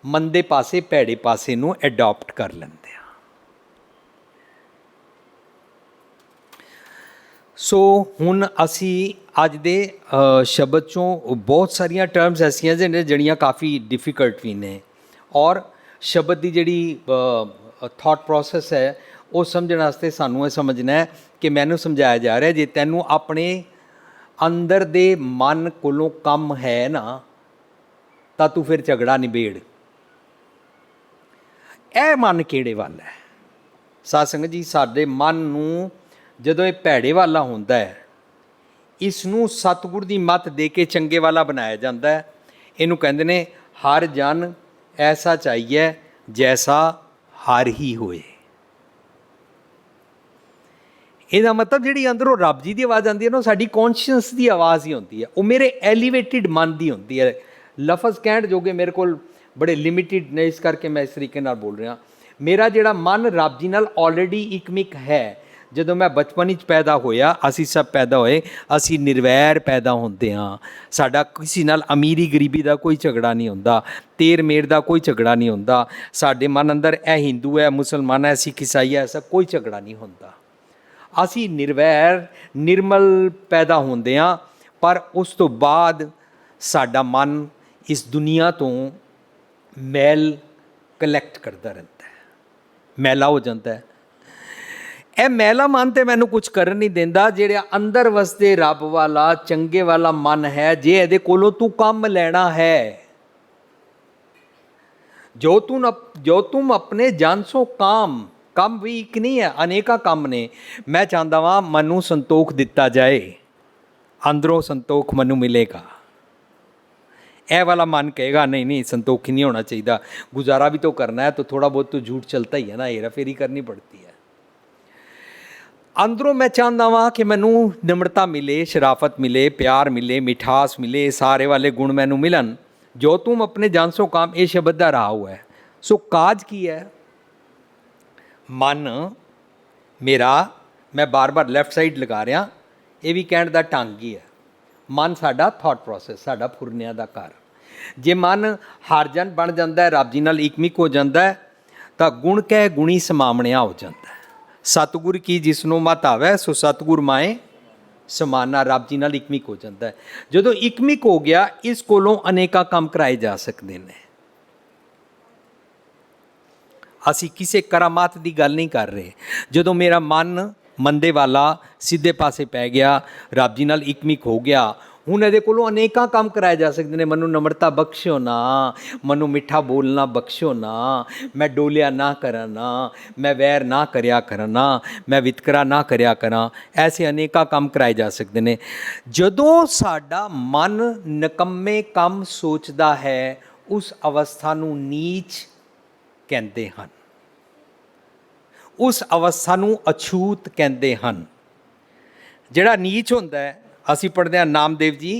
ਮੰਦੇ ਪਾਸੇ ਭੈੜੇ ਪਾਸੇ ਨੂੰ ਅਡੋਪਟ ਕਰ ਲੈਂਦੇ ਹਾਂ। ਸੋ ਹੁਣ ਅਸੀਂ ਅੱਜ ਦੇ ਸ਼ਬਦ 'ਚੋਂ ਬਹੁਤ ਸਾਰੀਆਂ ਟਰਮਸ ਐਸੀਆਂ ਨੇ ਜਿਹੜੀਆਂ ਕਾਫੀ ਡਿਫੀਕਲਟ ਵੀ ਨੇ, ਔਰ ਸ਼ਬਦ ਦੀ ਜਿਹੜੀ ਥਾਟ ਪ੍ਰੋਸੈਸ ਹੈ ਉਹ ਸਮਝਣ ਵਾਸਤੇ ਸਾਨੂੰ ਇਹ ਸਮਝਣਾ ਹੈ ਕਿ ਮੈਨੂੰ ਸਮਝਾਇਆ ਜਾ ਰਿਹਾ, ਜੇ ਤੈਨੂੰ ਆਪਣੇ ਅੰਦਰ ਦੇ ਮਨ ਕੋਲੋਂ ਕੰਮ ਹੈ ਨਾ ਤਾਂ ਤੂੰ ਫਿਰ ਝਗੜਾ ਨਿਬੇੜ। ਇਹ ਮਨ ਕਿਹੜੇ ਵੱਲ ਹੈ? ਸਾਧ ਸੰਗਤ ਜੀ, ਸਾਡੇ ਮਨ ਨੂੰ ਜਦੋਂ ਇਹ ਭੈੜੇ ਵਾਲਾ ਹੁੰਦਾ ਹੈ, ਇਸ ਨੂੰ ਸਤਿਗੁਰ ਦੀ ਮੱਤ ਦੇ ਕੇ ਚੰਗੇ ਵਾਲਾ ਬਣਾਇਆ ਜਾਂਦਾ ਹੈ। ਇਹਨੂੰ ਕਹਿੰਦੇ ਨੇ ਹਰ ਜਨ ਐਸਾ ਚਾਹੀਏ ਜੈਸਾ ਹਰ ਹੀ ਹੋਏ। ਇਹਦਾ ਮਤਲਬ ਜਿਹੜੀ ਅੰਦਰੋਂ ਰੱਬ ਜੀ ਦੀ ਆਵਾਜ਼ ਆਉਂਦੀ ਹੈ ਨਾ, ਉਹ ਸਾਡੀ ਕੌਨਸ਼ੀਅਸ ਦੀ ਆਵਾਜ਼ ਹੀ ਹੁੰਦੀ ਹੈ। ਉਹ ਮੇਰੇ ਐਲੀਵੇਟਿਡ ਮਨ ਦੀ ਹੁੰਦੀ ਹੈ। ਲਫ਼ਜ਼ ਕਹਿਣ ਜੋਗੇ ਮੇਰੇ ਕੋਲ ਬੜੇ ਲਿਮਿਟਿਡ ਨੇ, ਇਸ ਕਰਕੇ ਮੈਂ ਇਸ ਤਰੀਕੇ ਨਾਲ ਬੋਲ ਰਿਹਾ। ਮੇਰਾ ਜਿਹੜਾ ਮਨ ਰੱਬ ਜੀ ਨਾਲ ਆਲਰੇਡੀ ਇਕਮਿਕ ਹੈ। ਜਦੋਂ ਮੈਂ ਬਚਪਨ ਵਿੱਚ ਪੈਦਾ ਹੋਇਆ, ਅਸੀਂ ਸਭ ਪੈਦਾ ਹੋਏ, ਅਸੀਂ ਨਿਰਵੈਰ ਪੈਦਾ ਹੁੰਦੇ ਹਾਂ। ਸਾਡਾ ਕਿਸੇ ਨਾਲ ਅਮੀਰੀ ਗਰੀਬੀ ਦਾ ਕੋਈ ਝਗੜਾ ਨਹੀਂ ਹੁੰਦਾ, ਤੇਰ ਮੇਰ ਦਾ ਕੋਈ ਝਗੜਾ ਨਹੀਂ ਹੁੰਦਾ। ਸਾਡੇ ਮਨ ਅੰਦਰ ਇਹ ਹਿੰਦੂ ਹੈ, ਮੁਸਲਮਾਨ ਹੈ, ਸਿੱਖ ਈਸਾਈ ਹੈ, ਐਸਾ ਕੋਈ ਝਗੜਾ ਨਹੀਂ ਹੁੰਦਾ। ਅਸੀਂ ਨਿਰਵੈਰ ਨਿਰਮਲ ਪੈਦਾ ਹੁੰਦੇ ਹਾਂ, ਪਰ ਉਸ ਤੋਂ ਬਾਅਦ ਸਾਡਾ ਮਨ ਇਸ ਦੁਨੀਆ ਤੋਂ ਮੈਲ ਕਲੈਕਟ ਕਰਦਾ ਰਹਿੰਦਾ ਹੈ, ਮੈਲਾ ਹੋ ਜਾਂਦਾ ਹੈ। ਇਹ ਮੈਲਾ ਮਨ ਤੇ ਮੈਨੂੰ ਕੁਝ ਕਰਨ ਨਹੀਂ ਦਿੰਦਾ। ਜਿਹੜਾ ਅੰਦਰ ਵਸਦੇ ਰੱਬ ਵਾਲਾ ਚੰਗੇ ਵਾਲਾ ਮਨ ਹੈ, ਜੇ ਇਹਦੇ ਕੋਲੋਂ ਤੂੰ ਕੰਮ ਲੈਣਾ ਹੈ, ਜੋ ਤੁਮ ਆਪਣੇ ਜਨ ਸੋ ਕੰਮ ਵੀ ਇੱਕ ਨਹੀਂ ਹੈ, ਅਨੇਕਾਂ ਕੰਮ ਨੇ। ਮੈਂ ਚਾਹੁੰਦਾ ਵਾਂ ਮੈਨੂੰ ਸੰਤੋਖ ਦਿੱਤਾ ਜਾਏ, ਅੰਦਰੋਂ ਸੰਤੋਖ ਮੈਨੂੰ ਮਿਲੇਗਾ। ਇਹ ਵਾਲਾ ਮਨ ਕਹੇਗਾ ਨਹੀਂ संतोख नहीं होना चाहिए, गुजारा भी तो करना है, तो थोड़ा बहुत तो झूठ चलता ही है ना, हेरा फेरी करनी पड़ती है। अंदरों मैं चाहता वां कि मैनू निम्रता मिले, शराफत मिले, प्यार मिले, मिठास मिले, सारे वाले गुण मैनू मिलन। जो तुम अपने जान सो काम, ये शब्द का रहा हुआ है। सो काज की है मन मेरा, मैं बार बार लैफ्ट साइड लगा रहा, ये भी कहने का ढंग ही है। मन साडा थॉट प्रोसैस, साडा फुरनिया का घर। जे मन हर जन बन जाता है, रब जी नाल इकमिक हो जाता है, तो गुण कह गुणी समावणिया हो जाता है। सतगुर की जिसनों मत आवे सो सतगुर माए समाना, रब जी नाल इकमिक हो जाता है। जदों इकमिक हो गया, इस कोलों अनेका काम कराए जा सकते हैं। असी किसी करामात की गल नहीं कर रहे। जदों मेरा मन मंदे वाला सीधे पासे पै गया, रब जी नाल इकमिक हो गया, हुण इहदे कोलों अनेकां काम कराए जा सकते हैं। मैनू नम्रता बख्शो ना, मैनू मिठा बोलना बख्शो ना, मैं डोलिया ना करा ना, मैं वैर ना करया करा ना, मैं वितकरा ना करया करा, ऐसे अनेकां काम कराए जा सकते हैं। जदों साडा मन निकम्मे काम सोचदा है, उस अवस्था नू नीच कहते हैं, उस अवस्था नू अछूत कहते हैं। जिहड़ा नीच हुंदा है, असीं पढ़दे हां नामदेव जी,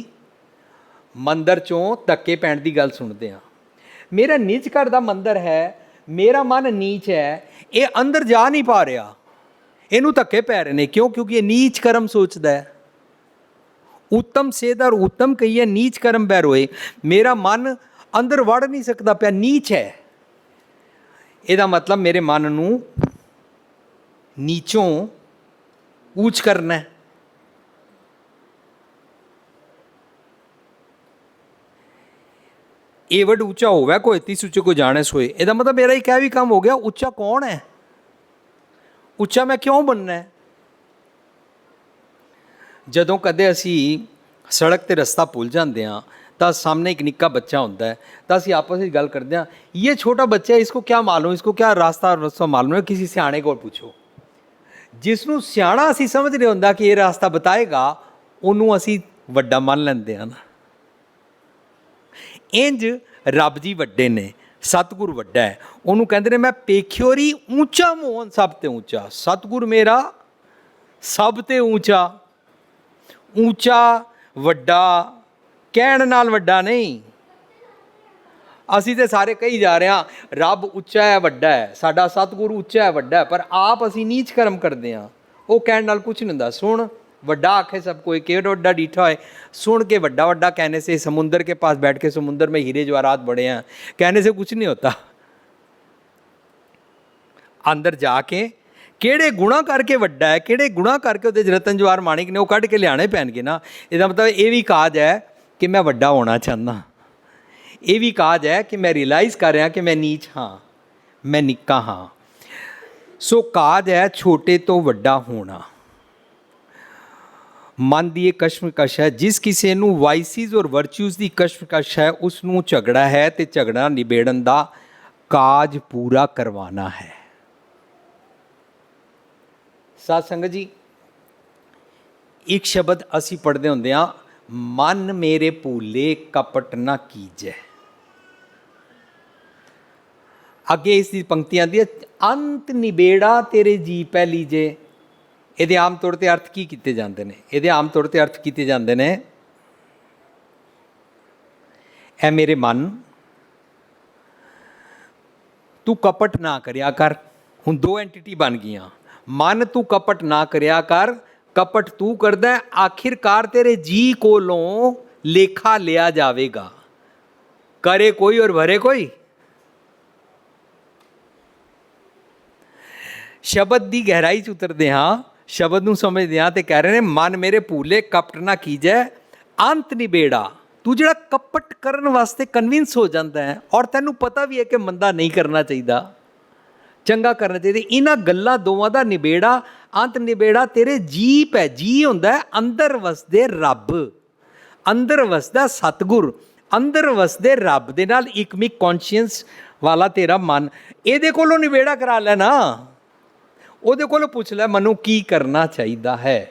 ਮੰਦਰ ਚੋਂ ਧੱਕੇ ਪੈਣ ਦੀ ਗੱਲ ਸੁਣਦੇ ਹਾਂ। ਮੇਰਾ ਨੀਚ ਘਰ ਦਾ ਮੰਦਰ ਹੈ, ਮੇਰਾ ਮਨ ਨੀਚ ਹੈ, ਇਹ ਅੰਦਰ ਜਾ ਨਹੀਂ ਪਾ ਰਿਹਾ, ਇਹਨੂੰ ਧੱਕੇ ਪੈ ਰਹੇ ਨੇ। ਕਿਉਂ? ਕਿਉਂਕਿ ਇਹ ਨੀਚ ਕਰਮ ਸੋਚਦਾ ਹੈ। ਉੱਤਮ ਸੇਧਰ ਉੱਤਮ ਕਹੀਏ, ਨੀਚ ਕਰਮ ਬੈ ਰੋਏ। ਮੇਰਾ ਮਨ ਅੰਦਰ ਵੜ ਨਹੀਂ ਸਕਦਾ ਪਿਆ, ਨੀਚ ਹੈ। ਇਹਦਾ ਮਤਲਬ ਮੇਰੇ ਮਨ ਨੂੰ ਨੀਚੋਂ ਉੱਚ ਕਰਨਾ ਹੈ। ਇਹ ਵੱਡ ਉੱਚਾ ਹੋਵੇ ਕੋਈ ਤਿਸ ਉੱਚੇ ਕੋ ਜਾਣੇ ਸੋਏ। ਇਹਦਾ ਮਤਲਬ ਮੇਰਾ ਇੱਕ ਇਹ ਵੀ ਕੰਮ ਹੋ ਗਿਆ, ਉੱਚਾ ਕੌਣ ਹੈ, ਉੱਚਾ ਮੈਂ ਕਿਉਂ ਬਣਨਾ ਹੈ। ਜਦੋਂ ਕਦੇ ਅਸੀਂ ਸੜਕ 'ਤੇ ਰਸਤਾ ਭੁੱਲ ਜਾਂਦੇ ਹਾਂ ਤਾਂ ਸਾਹਮਣੇ ਇੱਕ ਨਿੱਕਾ ਬੱਚਾ ਹੁੰਦਾ ਹੈ, ਤਾਂ ਅਸੀਂ ਆਪਸ ਵਿੱਚ ਗੱਲ ਕਰਦੇ ਹਾਂ, ਇਹ ਛੋਟਾ ਬੱਚਾ ਹੈ, ਇਸਕੋ ਕਿਆ ਮਾਲੂਮ, ਇਸਕੋ ਕਿਆ ਰਸਤਾ ਮਾਲੂਮ ਹੈ, ਕਿਸੇ ਸਿਆਣੇ ਕੋਲ ਪੁੱਛੋ। ਜਿਸ ਨੂੰ ਸਿਆਣਾ ਅਸੀਂ ਸਮਝ ਰਹੇ ਹੁੰਦਾ ਕਿ ਇਹ ਰਸਤਾ ਬਤਾਏਗਾ, ਉਹਨੂੰ ਅਸੀਂ ਵੱਡਾ ਮੰਨ ਲੈਂਦੇ ਹਾਂ ਨਾ। ਇੰਜ ਰੱਬ ਜੀ ਵੱਡੇ ਨੇ, ਸਤਿਗੁਰ ਵੱਡਾ ਹੈ। ਉਹਨੂੰ ਕਹਿੰਦੇ ਨੇ ਮੈਂ ਪੇਖਿਓਰੀ ਉੱਚਾ ਮੋਹਨ ਸਭ ਤੇ ਉੱਚਾ। ਸਤਿਗੁਰ ਮੇਰਾ ਸਭ ਤੇ ਉੱਚਾ। ਉੱਚਾ ਵੱਡਾ ਕਹਿਣ ਨਾਲ ਵੱਡਾ ਨਹੀਂ। ਅਸੀਂ ਤੇ ਸਾਰੇ ਕਹੀ ਜਾ ਰਹੇ ਹਾਂ ਰੱਬ ਉੱਚਾ ਹੈ, ਵੱਡਾ ਹੈ, ਸਾਡਾ ਸਤਿਗੁਰ ਉੱਚਾ ਹੈ, ਵੱਡਾ ਹੈ, ਪਰ ਆਪ ਅਸੀਂ ਨੀਚ ਕਰਮ ਕਰਦੇ ਹਾਂ। ਉਹ ਕਹਿਣ ਨਾਲ ਕੁਛ ਨਹੀਂ ਹੁੰਦਾ। ਸੁਣ ਵੱਡਾ आखे सबको, एक ਵੱਡਾ ਡੀਠਾ है। सुन के ਵੱਡਾ ਵੱਡਾ कहने से, समुंदर के पास बैठ के समुंदर में हीरे जवाहरात बड़े हैं कहने से कुछ नहीं होता। अंदर जाके ਕਿਹੜੇ ਗੁਣਾ ਕਰਕੇ ਵੱਡਾ ਹੈ, ਕਿਹੜੇ ਗੁਣਾ ਕਰਕੇ ਉਹਦੇ ਰਤਨ ਜਵਾਹਰ ਮਾਣਿਕ ਨੇ ਉਹ ਕੱਢ ਕੇ ਲਿਆਣੇ ਪੈਣਗੇ ਨਾ। ਇਹਦਾ ਮਤਲਬ ਇਹ ਵੀ ਕਾਜ ਹੈ ਕਿ ਮੈਂ ਵੱਡਾ ਹੋਣਾ ਚਾਹੁੰਦਾ। ਇਹ ਵੀ ਕਾਜ ਹੈ ਕਿ ਮੈਂ ਰਿਅਲਾਈਜ਼ ਕਰ ਰਿਹਾ ਕਿ ਮੈਂ ਨੀਚ ਹਾਂ, ਮੈਂ ਨਿੱਕਾ ਹਾਂ। ਸੋ ਕਾਜ ਹੈ ਛੋਟੇ ਤੋਂ ਵੱਡਾ ਹੋਣਾ। ਮਨ ਦੀ ਇਹ ਕਸ਼ਮਕਸ਼ ਹੈ। ਜਿਸ ਕਿਸੇ ਨੂੰ ਵਾਈਸਿਸ ਔਰ ਵਰਚੂਸ ਦੀ ਕਸ਼ਮਕਸ਼ ਹੈ, ਉਸ ਨੂੰ ਝਗੜਾ ਹੈ, ਅਤੇ ਝਗੜਾ ਨਿਬੇੜਨ ਦਾ ਕਾਜ ਪੂਰਾ ਕਰਵਾਉਣਾ ਹੈ। ਸਾਧ ਸੰਗਤ ਜੀ, ਇੱਕ ਸ਼ਬਦ ਅਸੀਂ ਪੜ੍ਹਦੇ ਹੁੰਦੇ ਹਾਂ, ਮਨ ਮੇਰੇ ਭੂਲੇ ਕਪਟ ਨਾ ਕੀਜੈ। ਅੱਗੇ ਇਸ ਦੀ ਪੰਕਤੀ ਆਉਂਦੀ ਹੈ, ਅੰਤ ਨਿਬੇੜਾ ਤੇਰੇ ਜੀ ਪੈ ਲੀਜੇ। ਇਹਦੇ ਆਮ ਤੌਰ 'ਤੇ ਅਰਥ ਕੀ ਕੀਤੇ ਜਾਂਦੇ ਨੇ? ਇਹਦੇ ਆਮ ਤੌਰ 'ਤੇ ਅਰਥ ਕੀਤੇ ਜਾਂਦੇ ਨੇ, ਐ ਮੇਰੇ ਮਨ ਤੂੰ ਕਪਟ ਨਾ ਕਰਿਆ ਕਰ। ਹੁਣ ਦੋ ਐਂਟੀਟੀ ਬਣ ਗਈਆਂ। ਮਨ ਤੂੰ ਕਪਟ ਨਾ ਕਰਿਆ ਕਰ, ਕਪਟ ਤੂੰ ਕਰਦਾ, ਆਖਿਰਕਾਰ ਤੇਰੇ ਜੀ ਕੋਲੋਂ ਲੇਖਾ ਲਿਆ ਜਾਵੇਗਾ। ਕਰੇ ਕੋਈ ਔਰ ਭਰੇ ਕੋਈ। ਸ਼ਬਦ ਦੀ ਗਹਿਰਾਈ 'ਚ ਉਤਰਦੇ ਹਾਂ, ਸ਼ਬਦ ਨੂੰ ਸਮਝਦੇ ਹਾਂ, ਤੇ ਕਹਿ ਰਹੇ ਨੇ ਮਨ ਮੇਰੇ ਭੂਲੇ ਕਪਟ ਨਾ ਕੀਜੈ ਅੰਤ ਨਿਬੇੜਾ। ਤੂੰ ਜਿਹੜਾ ਕਪਟ ਕਰਨ ਵਾਸਤੇ ਕਨਵਿੰਸ ਹੋ ਜਾਂਦਾ ਹੈ, ਔਰ ਤੈਨੂੰ ਪਤਾ ਵੀ ਹੈ ਕਿ ਮੰਦਾ ਨਹੀਂ ਕਰਨਾ ਚਾਹੀਦਾ, ਚੰਗਾ ਕਰਨਾ ਚਾਹੀਦਾ, ਇਹਨਾਂ ਗੱਲਾਂ ਦੋਵਾਂ ਦਾ ਨਿਬੇੜਾ, ਅੰਤ ਨਿਬੇੜਾ ਤੇਰੇ ਜੀ ਪੈ। ਜੀ ਹੁੰਦਾ ਅੰਦਰ ਵਸਦੇ ਰੱਬ, ਅੰਦਰ ਵਸਦਾ ਸਤਿਗੁਰ, ਅੰਦਰ ਵਸਦੇ ਰੱਬ ਦੇ ਨਾਲ ਇਕਮਿਕ ਕੌਨਸ਼ੀਅੰਸ ਵਾਲਾ ਤੇਰਾ ਮਨ। ਇਹਦੇ ਕੋਲੋਂ ਨਿਬੇੜਾ ਕਰਾ ਲੈ ਨਾ, ਉਹਦੇ ਕੋਲੋਂ ਪੁੱਛ ਲੈ ਮੈਨੂੰ ਕੀ ਕਰਨਾ ਚਾਹੀਦਾ ਹੈ।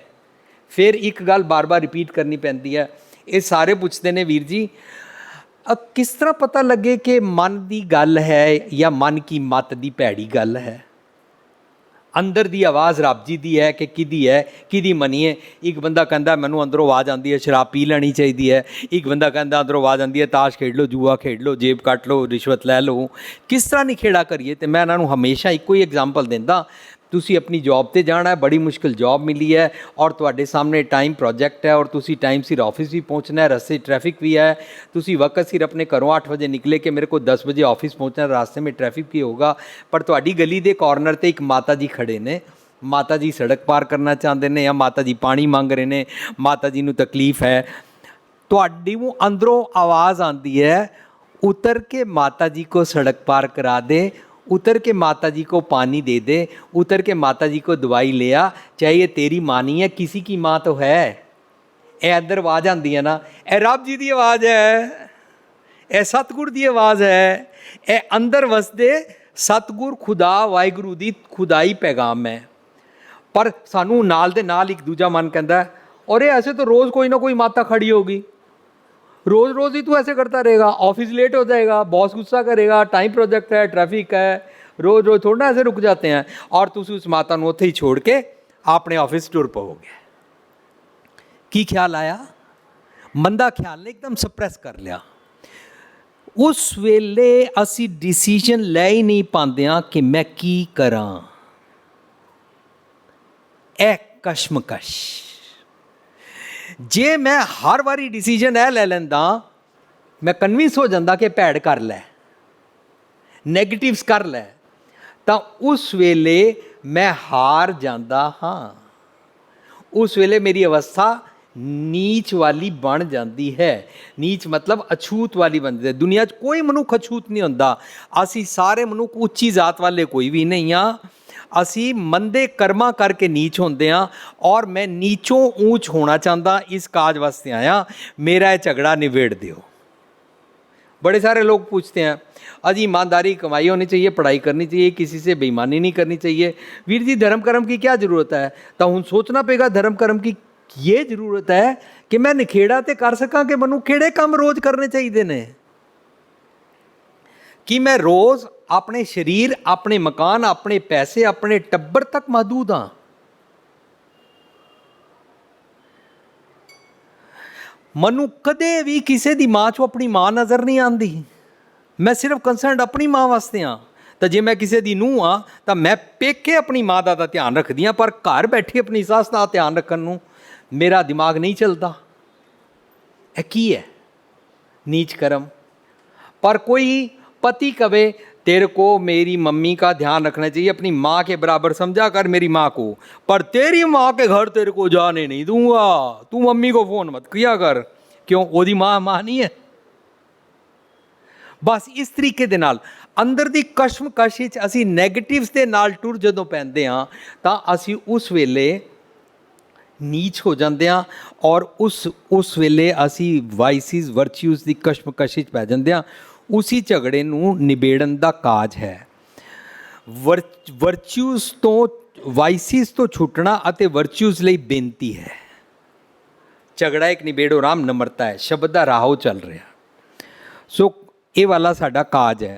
ਫਿਰ ਇੱਕ ਗੱਲ ਬਾਰ-ਬਾਰ ਰਿਪੀਟ ਕਰਨੀ ਪੈਂਦੀ ਹੈ। ਇਹ ਸਾਰੇ ਪੁੱਛਦੇ ਨੇ ਵੀਰ ਜੀ ਕਿਸ ਤਰ੍ਹਾਂ ਪਤਾ ਲੱਗੇ ਕਿ ਮਨ ਦੀ ਗੱਲ ਹੈ ਜਾਂ ਮਨ ਕੀ ਮੱਤ ਦੀ ਭੈੜੀ ਗੱਲ ਹੈ। ਅੰਦਰ ਦੀ ਆਵਾਜ਼ ਰੱਬ ਜੀ ਦੀ ਹੈ ਕਿ ਕਿਹਦੀ ਹੈ, ਕਿਹਦੀ ਮੰਨੀਏ। ਇੱਕ ਬੰਦਾ ਕਹਿੰਦਾ ਮੈਨੂੰ ਅੰਦਰੋਂ ਆਵਾਜ਼ ਆਉਂਦੀ ਹੈ ਸ਼ਰਾਬ ਪੀ ਲੈਣੀ ਚਾਹੀਦੀ ਹੈ। ਇੱਕ ਬੰਦਾ ਕਹਿੰਦਾ ਅੰਦਰੋਂ ਆਵਾਜ਼ ਆਉਂਦੀ ਹੈ ਤਾਸ਼ ਖੇਡ ਲਓ, ਜੂਆ ਖੇਡ ਲਓ, ਜੇਬ ਕੱਟ ਲਓ, ਰਿਸ਼ਵਤ ਲੈ ਲਓ। ਕਿਸ ਤਰ੍ਹਾਂ ਨਹੀਂ ਖੇੜਾ ਕਰੀਏ। ਤੇ ਮੈਂ ਇਹਨਾਂ ਨੂੰ ਹਮੇਸ਼ਾ ਇੱਕੋ ਹੀ ਐਗਜ਼ਾਮਪਲ ਦਿੰਦਾ। ਤੁਸੀਂ ਆਪਣੀ ਜੌਬ 'ਤੇ ਜਾਣਾ ਹੈ, ਬੜੀ ਮੁਸ਼ਕਿਲ ਜੌਬ ਮਿਲੀ ਹੈ, ਔਰ ਤੁਹਾਡੇ ਸਾਹਮਣੇ ਟਾਈਮ ਪ੍ਰੋਜੈਕਟ ਹੈ, ਔਰ ਤੁਸੀਂ ਟਾਈਮ ਸਿਰ ਆਫਿਸ ਵੀ ਪਹੁੰਚਣਾ ਹੈ, ਰਸਤੇ ਟ੍ਰੈਫਿਕ भी है। ਤੁਸੀਂ ਵਕਤ ਸਿਰ ਆਪਣੇ ਘਰੋਂ 8 ਵਜੇ ਨਿਕਲੇ ਕਿ ਮੇਰੇ को 10 ਵਜੇ ਆਫਿਸ ਪਹੁੰਚਣਾ, ਰਾਸਤੇ में ट्रैफिक भी होगा। ਪਰ ਤੁਹਾਡੀ ਗਲੀ ਦੇ ਕਾਰਨਰ 'ਤੇ ਇੱਕ ਮਾਤਾ ਜੀ ਖੜੇ ਨੇ। ਮਾਤਾ ਜੀ ਸੜਕ ਪਾਰ ਕਰਨਾ ਚਾਹੁੰਦੇ ਨੇ, ਜਾਂ ਮਾਤਾ ਜੀ ਪਾਣੀ ਮੰਗ ਰਹੇ ਨੇ, ਮਾਤਾ ਜੀ ਨੂੰ ਤਕਲੀਫ ਹੈ। ਤੁਹਾਡੀ ਨੂੰ ਅੰਦਰੋਂ ਆਵਾਜ਼ ਆਉਂਦੀ ਹੈ उतर के माता जी को सड़क पार करा दे, उतर के माता जी को पानी दे दे, उतर के माता जी को दवाई ले आ, चाहे ये तेरी माँ नहीं है किसी की माँ तो है। ਇਹ ਅੰਦਰ ਆਵਾਜ਼ ਆਉਂਦੀ ਹੈ ਨਾ, ਇਹ ਰੱਬ ਜੀ ਦੀ ਆਵਾਜ਼ ਹੈ, ਇਹ ਸਤਿਗੁਰ ਦੀ ਆਵਾਜ਼ ਹੈ, ਇਹ ਅੰਦਰ ਵਸਦੇ ਸਤਿਗੁਰ ਖੁਦਾ ਵਾਹਿਗੁਰੂ ਦੀ ਖੁਦਾਈ ਪੈਗਾਮ ਹੈ। ਪਰ ਸਾਨੂੰ ਨਾਲ ਦੇ ਨਾਲ ਇੱਕ ਦੂਜਾ ਮਨ ਕਹਿੰਦਾ ਔਰ ਇਹ ਐਸੇ तो रोज़ कोई ना कोई माता खड़ी होगी, रोज़ रोज़ ही तू ऐसे करता रहेगा, ऑफिस लेट हो जाएगा, बॉस गुस्सा करेगा, टाइम प्रोजेक्ट है, ट्रैफिक है, रोज़ रोज़ थोड़ा ना ऐसे रुक जाते हैं। और तुम उस माता को उत्थे ही छोड़ के अपने ऑफिस टुर पवोगे। की ख्याल आया? ਮੰਦਾ ਖਿਆਲ ਨੇ ਇੱਕਦਮ ਸਪਰੈਸ ਕਰ ਲਿਆ। ਉਸ ਵੇਲੇ ਅਸੀਂ ਡਿਸੀਜਨ ਲੈ ਹੀ ਨਹੀਂ ਪਾਉਂਦੇ ਹਾਂ ਕਿ ਮੈਂ ਕੀ ਕਰਾਂ। ਇਹ ਕਸ਼ਮਕਸ਼। ਜੇ ਮੈਂ ਹਰ ਵਾਰੀ ਡਿਸੀਜਨ ਇਹ ਲੈ ਲੈਂਦਾ, ਮੈਂ ਕਨਵਿੰਸ ਹੋ ਜਾਂਦਾ ਕਿ ਭੈੜ ਕਰ ਲੈ, ਨੈਗੇਟਿਵਸ ਕਰ ਲੈ, ਤਾਂ ਉਸ ਵੇਲੇ ਮੈਂ ਹਾਰ ਜਾਂਦਾ ਹਾਂ। ਉਸ ਵੇਲੇ ਮੇਰੀ ਅਵਸਥਾ ਨੀਚ ਵਾਲੀ ਬਣ ਜਾਂਦੀ ਹੈ। ਨੀਚ ਮਤਲਬ ਅਛੂਤ ਵਾਲੀ ਬਣਦੀ ਹੈ। ਦੁਨੀਆ 'ਚ ਕੋਈ ਮਨੁੱਖ ਅਛੂਤ ਨਹੀਂ ਹੁੰਦਾ। ਅਸੀਂ ਸਾਰੇ ਮਨੁੱਖ ਉੱਚੀ ਜ਼ਾਤ ਵਾਲੇ ਕੋਈ ਵੀ ਨਹੀਂ ਹਾਂ। ਅਸੀਂ ਮੰਦੇ ਕਰਮਾਂ ਕਰਕੇ ਨੀਚ ਹੁੰਦੇ ਹਾਂ, ਔਰ ਮੈਂ ਨੀਚੋਂ ਊਂਚ ਹੋਣਾ ਚਾਹੁੰਦਾ, ਇਸ ਕਾਜ ਵਾਸਤੇ ਆਇਆ। मेरा ये झगड़ा निबेड़ दियो। बड़े सारे लोग पूछते हैं, अजी ईमानदारी कमाई होनी चाहिए, पढ़ाई करनी चाहिए, किसी से बेईमानी नहीं करनी चाहिए। वीर जी धर्म कर्म की क्या जरूरत है? तो हुण सोचना पेगा धर्म कर्म की ये जरूरत है कि मैं निखेड़ा तो कर सकां कि मैनूं किहड़े काम रोज़ करने चाहिए ने, कि मैं रोज़ अपने शरीर, अपने मकान, अपने पैसे, अपने टब्बर तक महदूद हाँ। ਮੈਨੂੰ ਕਦੇ ਵੀ ਕਿਸੇ ਦੀ ਮਾਂ 'ਚੋਂ ਆਪਣੀ ਮਾਂ ਨਜ਼ਰ ਨਹੀਂ ਆਉਂਦੀ। ਮੈਂ ਸਿਰਫ ਕੰਸਰਨਡ ਆਪਣੀ ਮਾਂ ਵਾਸਤੇ ਹਾਂ। ਤਾਂ ਜੇ ਮੈਂ ਕਿਸੇ ਦੀ ਨੂੰਹ ਹਾਂ ਤਾਂ ਮੈਂ ਪੇਕੇ ਆਪਣੀ ਮਾਂ ਦਾ ਤਾਂ ਧਿਆਨ ਰੱਖਦੀ ਹਾਂ, ਪਰ ਘਰ ਬੈਠੀ ਆਪਣੀ ਸੱਸ ਦਾ ਧਿਆਨ ਰੱਖਣ ਨੂੰ ਮੇਰਾ ਦਿਮਾਗ ਨਹੀਂ ਚੱਲਦਾ। ਇਹ ਕੀ ਹੈ? नीच कर्म। पर कोई पति कहे तेरे को मेरी मम्मी का ध्यान रखना चाहिए, अपनी माँ के बराबर समझा कर मेरी माँ को, पर तेरी माँ के घर तेरे को जाने नहीं दूंगा, तू मम्मी को फ़ोन मत किया कर। क्यों? ओदी माँ माँ नहीं है। बस इस तरीके दे नाल अंदर दी कशमकश विच असीं नैगेटिव्स दे नाल टुर जदों पैंदे हां तां असीं उस वेले नीच हो जाते हैं, और उस वेले असी वाइसिस वर्च्यूज़ की कशमकश पै जाते हैं। उसी झगड़े नूं निबेड़न दा काज है। वर्च्यूज़ तो वाइसिस तो छुटना अते वर्च्यूज़ लई बेनती है। झगड़ा एक निबेड़ो राम नम्रता है, शब्द दा राहो चल रहा। सो ये वाला साडा काज है।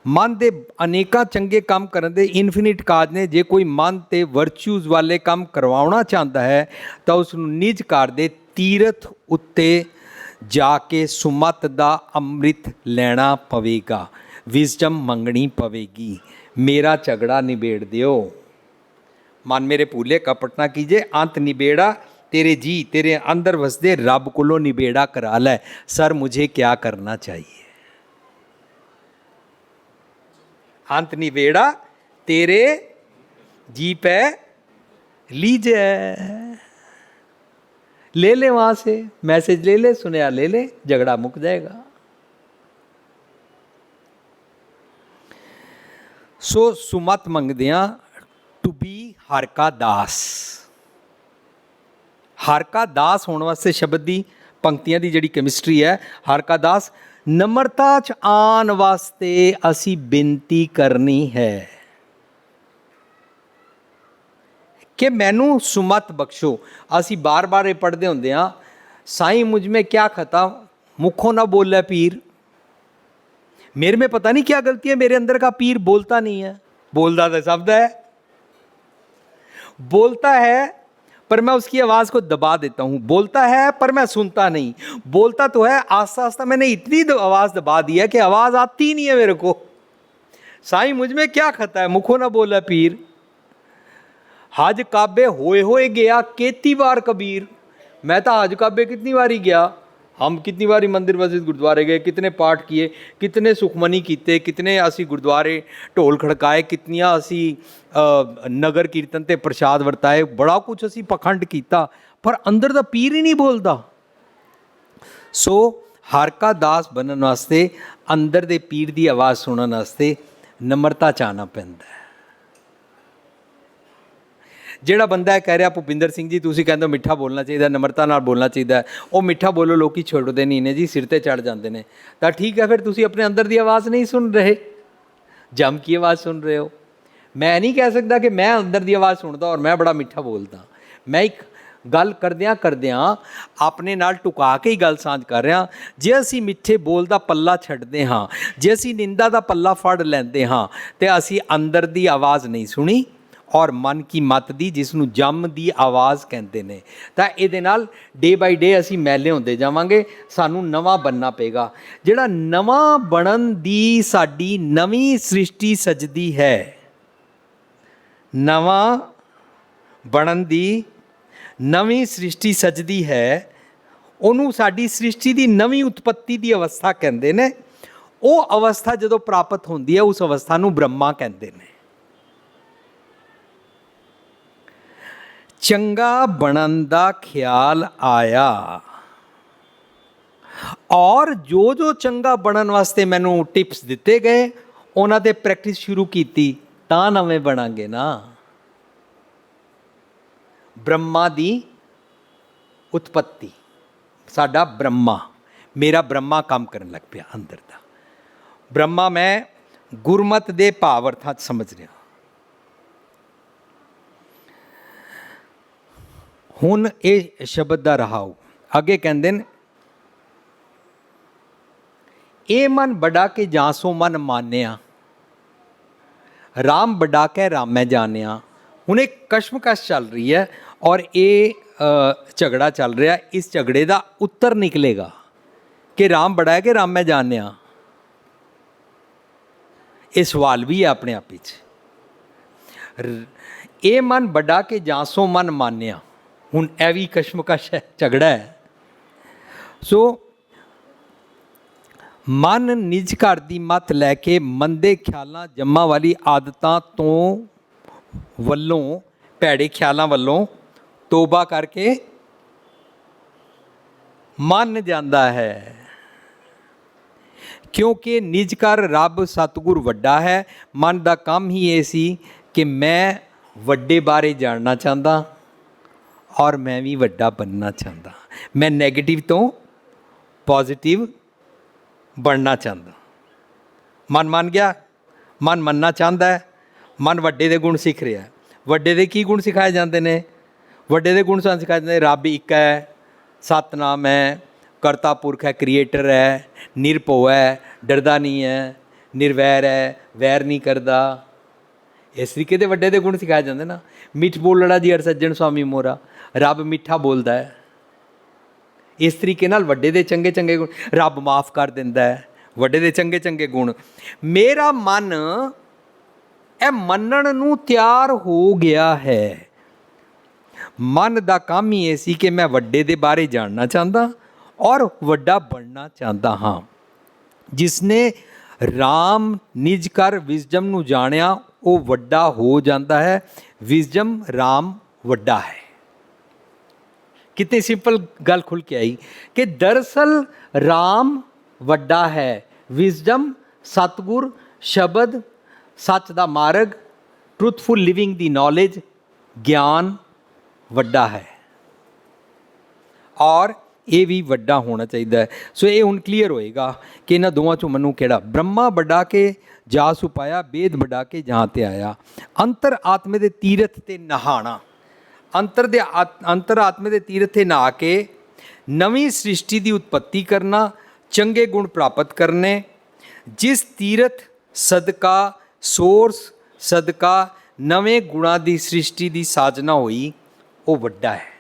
मन के अनेकों चंगे काम करने दे इनफिनिट काज ने। जे कोई मन ते वर्च्यूज़ वाले काम करवाना चाहता है तो उस निज कार दे तीरथ उत्ते जाके सुमत दा अमृत लेना पवेगा, विजडम मंगनी पवेगी। मेरा झगड़ा निबेड़ दियो। मन मेरे भूले कपट ना कीजिए, अंत निबेड़ा तेरे जी तेरे अंदर वसदे रब कोलों निबेड़ा करा लै। सर मुझे क्या करना चाहिए? अंत निबेड़ा तेरे जी पे लीजिए। ले ले वहाँ से मैसेज, ले ले, सुनया ले ले, झगड़ा मुक जाएगा। सो सुमत मंगदियां टू बी हर का दास। हर का दास होने वास्ते शब्द की पंक्तियां की जिहड़ी कैमिस्ट्री है, हर का दास नम्रता च आन वास्ते असी बेनती करनी है कि मैनू सुमत बख्शो। असी बार बार ये पढ़ते होंगे हाँ, साईं मुझ में क्या खता, मुखों ना बोले पीर। मेरे में पता नहीं क्या गलती है, मेरे अंदर का पीर बोलता नहीं है। बोलता तो शब्द है, बोलता है पर मैं उसकी आवाज़ को दबा देता हूँ। बोलता है पर मैं सुनता नहीं। बोलता तो है, आस्ता आस्ता मैंने इतनी आवाज़ दबा दी है कि आवाज़ आती नहीं है मेरे को। साईं मुझ में क्या खता है, मुखों ना बोला पीर। हज काबे होए गया केती बार कबीर। मैं तो हज काबे कितनी बारी गया। हम कितनी बारी मंदिर मस्जिद गुरुद्वारे गए, कितने पाठ किए, कितने सुखमनी कीते, कितने असी गुरुद्वारे ढोल खड़काए, कितनियां असी नगर कीर्तन ते प्रसाद वरताए, बड़ा कुछ असी पखंड किया, पर अंदर दा पीर ही नहीं बोलता। सो हर का दास बनने वास्ते, अंदर दे पीर दी आवाज़ सुनने वास्ते नम्रता चाहना पैंदा है। ਜਿਹੜਾ ਬੰਦਾ ਇਹ ਕਹਿ ਰਿਹਾ ਭੁਪਿੰਦਰ ਸਿੰਘ ਜੀ ਤੁਸੀਂ ਕਹਿੰਦੇ ਹੋ ਮਿੱਠਾ ਬੋਲਣਾ ਚਾਹੀਦਾ, ਨਮਰਤਾ ਨਾਲ ਬੋਲਣਾ ਚਾਹੀਦਾ, ਉਹ ਮਿੱਠਾ ਬੋਲੋ ਲੋਕੀ ਛੋੜਦੇ ਨਹੀਂ ਨੇ ਜੀ, ਸਿਰ ਤੇ ਚੜ ਜਾਂਦੇ ਨੇ। ਤਾਂ ਠੀਕ ਹੈ, ਫਿਰ ਤੁਸੀਂ ਆਪਣੇ ਅੰਦਰ ਦੀ ਆਵਾਜ਼ ਨਹੀਂ ਸੁਣ ਰਹੇ, ਜਮ ਕੀ ਆਵਾਜ਼ ਸੁਣ ਰਹੇ ਹੋ। ਮੈਂ ਨਹੀਂ ਕਹਿ ਸਕਦਾ ਕਿ ਮੈਂ ਅੰਦਰ ਦੀ ਆਵਾਜ਼ ਸੁਣਦਾ ਔਰ ਮੈਂ ਬੜਾ ਮਿੱਠਾ ਬੋਲਦਾ। ਮੈਂ ਇੱਕ ਗੱਲ ਕਰਦਿਆਂ ਆਪਣੇ ਨਾਲ ਟੁਕਾ ਕੇ ਹੀ ਗੱਲ ਸਾਂਝ ਕਰ ਰਿਹਾ। ਜੇ ਅਸੀਂ ਮਿੱਠੇ ਬੋਲ ਦਾ ਪੱਲਾ ਛੱਡਦੇ ਹਾਂ, ਜੇ ਅਸੀਂ ਨਿੰਦਾ ਦਾ ਪੱਲਾ ਫੜ ਲੈਂਦੇ ਹਾਂ, ਤੇ ਅਸੀਂ ਅੰਦਰ ਦੀ ਆਵਾਜ਼ ਨਹੀਂ ਸੁਣੀ ਔਰ ਮਨ ਕੀ ਮਤ ਦੀ, ਜਿਸ ਨੂੰ ਜੰਮ ਦੀ ਆਵਾਜ਼ ਕਹਿੰਦੇ ਨੇ। ਤਾਂ ਇਹਦੇ ਨਾਲ ਡੇ ਬਾਈ ਡੇ ਅਸੀਂ ਮੈਲੇ ਹੁੰਦੇ ਜਾਵਾਂਗੇ, ਸਾਨੂੰ ਨਵਾਂ ਬਣਨਾ ਪਏਗਾ। ਜਿਹੜਾ ਨਵਾਂ ਬਣਨ ਦੀ ਸਾਡੀ ਨਵੀਂ ਸ੍ਰਿਸ਼ਟੀ ਸਜਦੀ ਹੈ, ਨਵਾਂ ਬਣਨ ਦੀ ਨਵੀਂ ਸ੍ਰਿਸ਼ਟੀ ਸਜਦੀ ਹੈ, ਉਹਨੂੰ ਸਾਡੀ ਸ੍ਰਿਸ਼ਟੀ ਦੀ ਨਵੀਂ ਉਤਪत्ति ਦੀ ਅਵਸਥਾ ਕਹਿੰਦੇ ਨੇ। ਉਹ ਅਵਸਥਾ ਜਦੋਂ ਪ੍ਰਾਪਤ ਹੁੰਦੀ ਹੈ, ਉਸ ਅਵਸਥਾ ਨੂੰ ਬ੍ਰਹਮਾ ਕਹਿੰਦੇ ਨੇ। ਚੰਗਾ ਬਣਨ ਦਾ ਖਿਆਲ ਆਇਆ, ਔਰ ਜੋ ਜੋ ਚੰਗਾ ਬਣਨ ਵਾਸਤੇ ਮੈਨੂੰ ਟਿਪਸ ਦਿੱਤੇ ਗਏ, ਉਹਨਾਂ ਤੇ ਪ੍ਰੈਕਟਿਸ ਸ਼ੁਰੂ ਕੀਤੀ, ਤਾਂ ਨਵੇਂ ਬਣਾਂਗੇ ਨਾ। ਬ੍ਰਹਮਾ ਦੀ ਉਤਪत्ति, ਸਾਡਾ ਬ੍ਰਹਮਾ, ਮੇਰਾ ਬ੍ਰਹਮਾ ਕੰਮ ਕਰਨ ਲੱਗ ਪਿਆ ਅੰਦਰ ਦਾ। ਬ੍ਰਹਮਾ ਮੈਂ ਗੁਰਮਤ ਦੇ ਭਾਵ ਅਰਥਾਂ 'ਚ ਸਮਝ ਰਿਹਾ। ਹੁਣ ਇਹ ਸ਼ਬਦ ਦਾ ਰਹਾਉ ਅੱਗੇ ਕਹਿੰਦੇ ਨੇ, ਇਹ ਮਨ ਬੜਾ ਕੇ ਜਾਂ ਸੋ ਮਨ ਮਾਨਿਆ, ਰਾਮ ਬੜਾ ਕੇ ਰਾਮੈ ਜਾਣਿਆ। ਹੁਣ ਇੱਕ ਕਸ਼ਮਕਸ਼ ਚੱਲ ਰਹੀ ਹੈ ਔਰ ਇਹ ਝਗੜਾ ਚੱਲ ਰਿਹਾ। ਇਸ ਝਗੜੇ ਦਾ ਉੱਤਰ ਨਿਕਲੇਗਾ ਕਿ ਰਾਮ ਬੜਾ ਹੈ ਕਿ ਰਾਮੈ ਜਾਣਿਆ। ਇਹ ਸਵਾਲ ਵੀ ਹੈ ਆਪਣੇ ਆਪ ਵਿੱਚ। ਇਹ ਮਨ ਬੜਾ ਕੇ ਜਾਂ ਸੋ ਮਨ ਮਾਨਿਆ, ਹੁਣ ਇਹ ਵੀ ਕਸ਼ਮਕਸ਼ ਹੈ, ਝਗੜਾ ਹੈ। ਸੋ ਮਨ ਨਿਜ ਘਰ ਦੀ ਮੱਤ ਲੈ ਕੇ ਮੰਦੇ ਖਿਆਲਾਂ ਜੰਮਾਂ ਵਾਲੀ ਆਦਤਾਂ ਤੋਂ ਵੱਲੋਂ, ਭੈੜੇ ਖਿਆਲਾਂ ਵੱਲੋਂ ਤੋਬਾ ਕਰਕੇ ਮੰਨ ਜਾਂਦਾ ਹੈ, ਕਿਉਂਕਿ ਨਿਜ ਘਰ ਰੱਬ ਸਤਿਗੁਰ ਵੱਡਾ ਹੈ। ਮਨ ਦਾ ਕੰਮ ਹੀ ਇਹ ਸੀ ਕਿ ਮੈਂ ਵੱਡੇ ਬਾਰੇ ਜਾਣਨਾ ਚਾਹੁੰਦਾ ਔਰ ਮੈਂ ਵੀ ਵੱਡਾ ਬਣਨਾ ਚਾਹੁੰਦਾ। ਮੈਂ ਨੈਗੇਟਿਵ ਤੋਂ ਪੋਜ਼ਿਟਿਵ ਬਣਨਾ ਚਾਹੁੰਦਾ। ਮਨ ਮੰਨ ਗਿਆ, ਮਨ ਮੰਨਣਾ ਚਾਹੁੰਦਾ ਹੈ, ਮਨ ਵੱਡੇ ਦੇ ਗੁਣ ਸਿੱਖ ਰਿਹਾ। ਵੱਡੇ ਦੇ ਕੀ ਗੁਣ ਸਿਖਾਏ ਜਾਂਦੇ ਨੇ? ਵੱਡੇ ਦੇ ਗੁਣ ਸਾਨੂੰ ਸਿਖਾਏ ਜਾਂਦੇ, ਰੱਬ ਇੱਕ ਹੈ, ਸਤਨਾਮ ਹੈ, ਕਰਤਾ ਪੁਰਖ ਹੈ, ਕ੍ਰੀਏਟਰ ਹੈ, ਨਿਰਭਉ ਹੈ, ਡਰਦਾ ਨਹੀਂ ਹੈ, ਨਿਰਵੈਰ ਹੈ, ਵੈਰ ਨਹੀਂ ਕਰਦਾ। ਇਸ ਤਰੀਕੇ ਦੇ ਵੱਡੇ ਦੇ ਗੁਣ ਸਿਖਾਏ ਜਾਂਦੇ ਨਾ। ਮਿੱਠ ਬੋਲੜਾ ਜੀ ਹਰ ਸੱਜਣ ਸੁਆਮੀ ਮੋਰਾ, ਰੱਬ ਮਿੱਠਾ ਬੋਲਦਾ ਹੈ। ਇਸ ਤਰੀਕੇ ਨਾਲ ਵੱਡੇ ਦੇ ਚੰਗੇ ਚੰਗੇ ਗੁਣ, ਰੱਬ ਮਾਫ ਕਰ ਦਿੰਦਾ ਹੈ, ਵੱਡੇ ਦੇ ਚੰਗੇ ਚੰਗੇ ਗੁਣ। ਮੇਰਾ ਮਨ ਇਹ ਮੰਨਣ ਨੂੰ ਤਿਆਰ ਹੋ ਗਿਆ ਹੈ। ਮਨ ਦਾ ਕੰਮ ਹੀ ਇਹ ਸੀ ਕਿ ਮੈਂ ਵੱਡੇ ਦੇ ਬਾਰੇ ਜਾਣਨਾ ਚਾਹੁੰਦਾ ਔਰ ਵੱਡਾ ਬਣਨਾ ਚਾਹੁੰਦਾ ਹਾਂ। ਜਿਸਨੇ ਰਾਮ ਨਿਜ ਕਰ ਵਿਜ਼ਡਮ ਨੂੰ ਜਾਣਿਆ, ਉਹ ਵੱਡਾ ਹੋ ਜਾਂਦਾ ਹੈ। ਵਿਜ਼ਡਮ ਰਾਮ ਵੱਡਾ ਹੈ। कितनी सिंपल गल खुल के आई कि दरअसल राम वड्डा है, विजडम सतगुर शब्द सच दा मार्ग, ट्रुथफुल लिविंग दी नॉलेज, ज्ञान वड्डा है और ये भी वड्डा होना चाहिए। सो ये हुण क्लीयर होएगा कि इन्हां दोवां चों मनु किहड़ा। ब्रह्मा वड्डा के जा सुपाया, वेद वड्डा के जहाँ ते आया। अंतर आत्मे दे तीरथ ते नहाना, अंतर आत्मे ਦੇ ਤੀਰਥ 'ਤੇ ਨਹਾ ਕੇ ਨਵੀਂ ਸ੍ਰਿਸ਼ਟੀ ਦੀ ਉਤਪत्ति ਕਰਨਾ, ਚੰਗੇ ਗੁਣ ਪ੍ਰਾਪਤ ਕਰਨੇ। ਜਿਸ ਤੀਰਥ ਸਦਕਾ, ਸੋਰਸ ਸਦਕਾ ਨਵੇਂ ਗੁਣਾਂ ਦੀ ਸ੍ਰਿਸ਼ਟੀ ਦੀ ਸਾਜਨਾ ਹੋਈ, ਉਹ ਵੱਡਾ ਹੈ।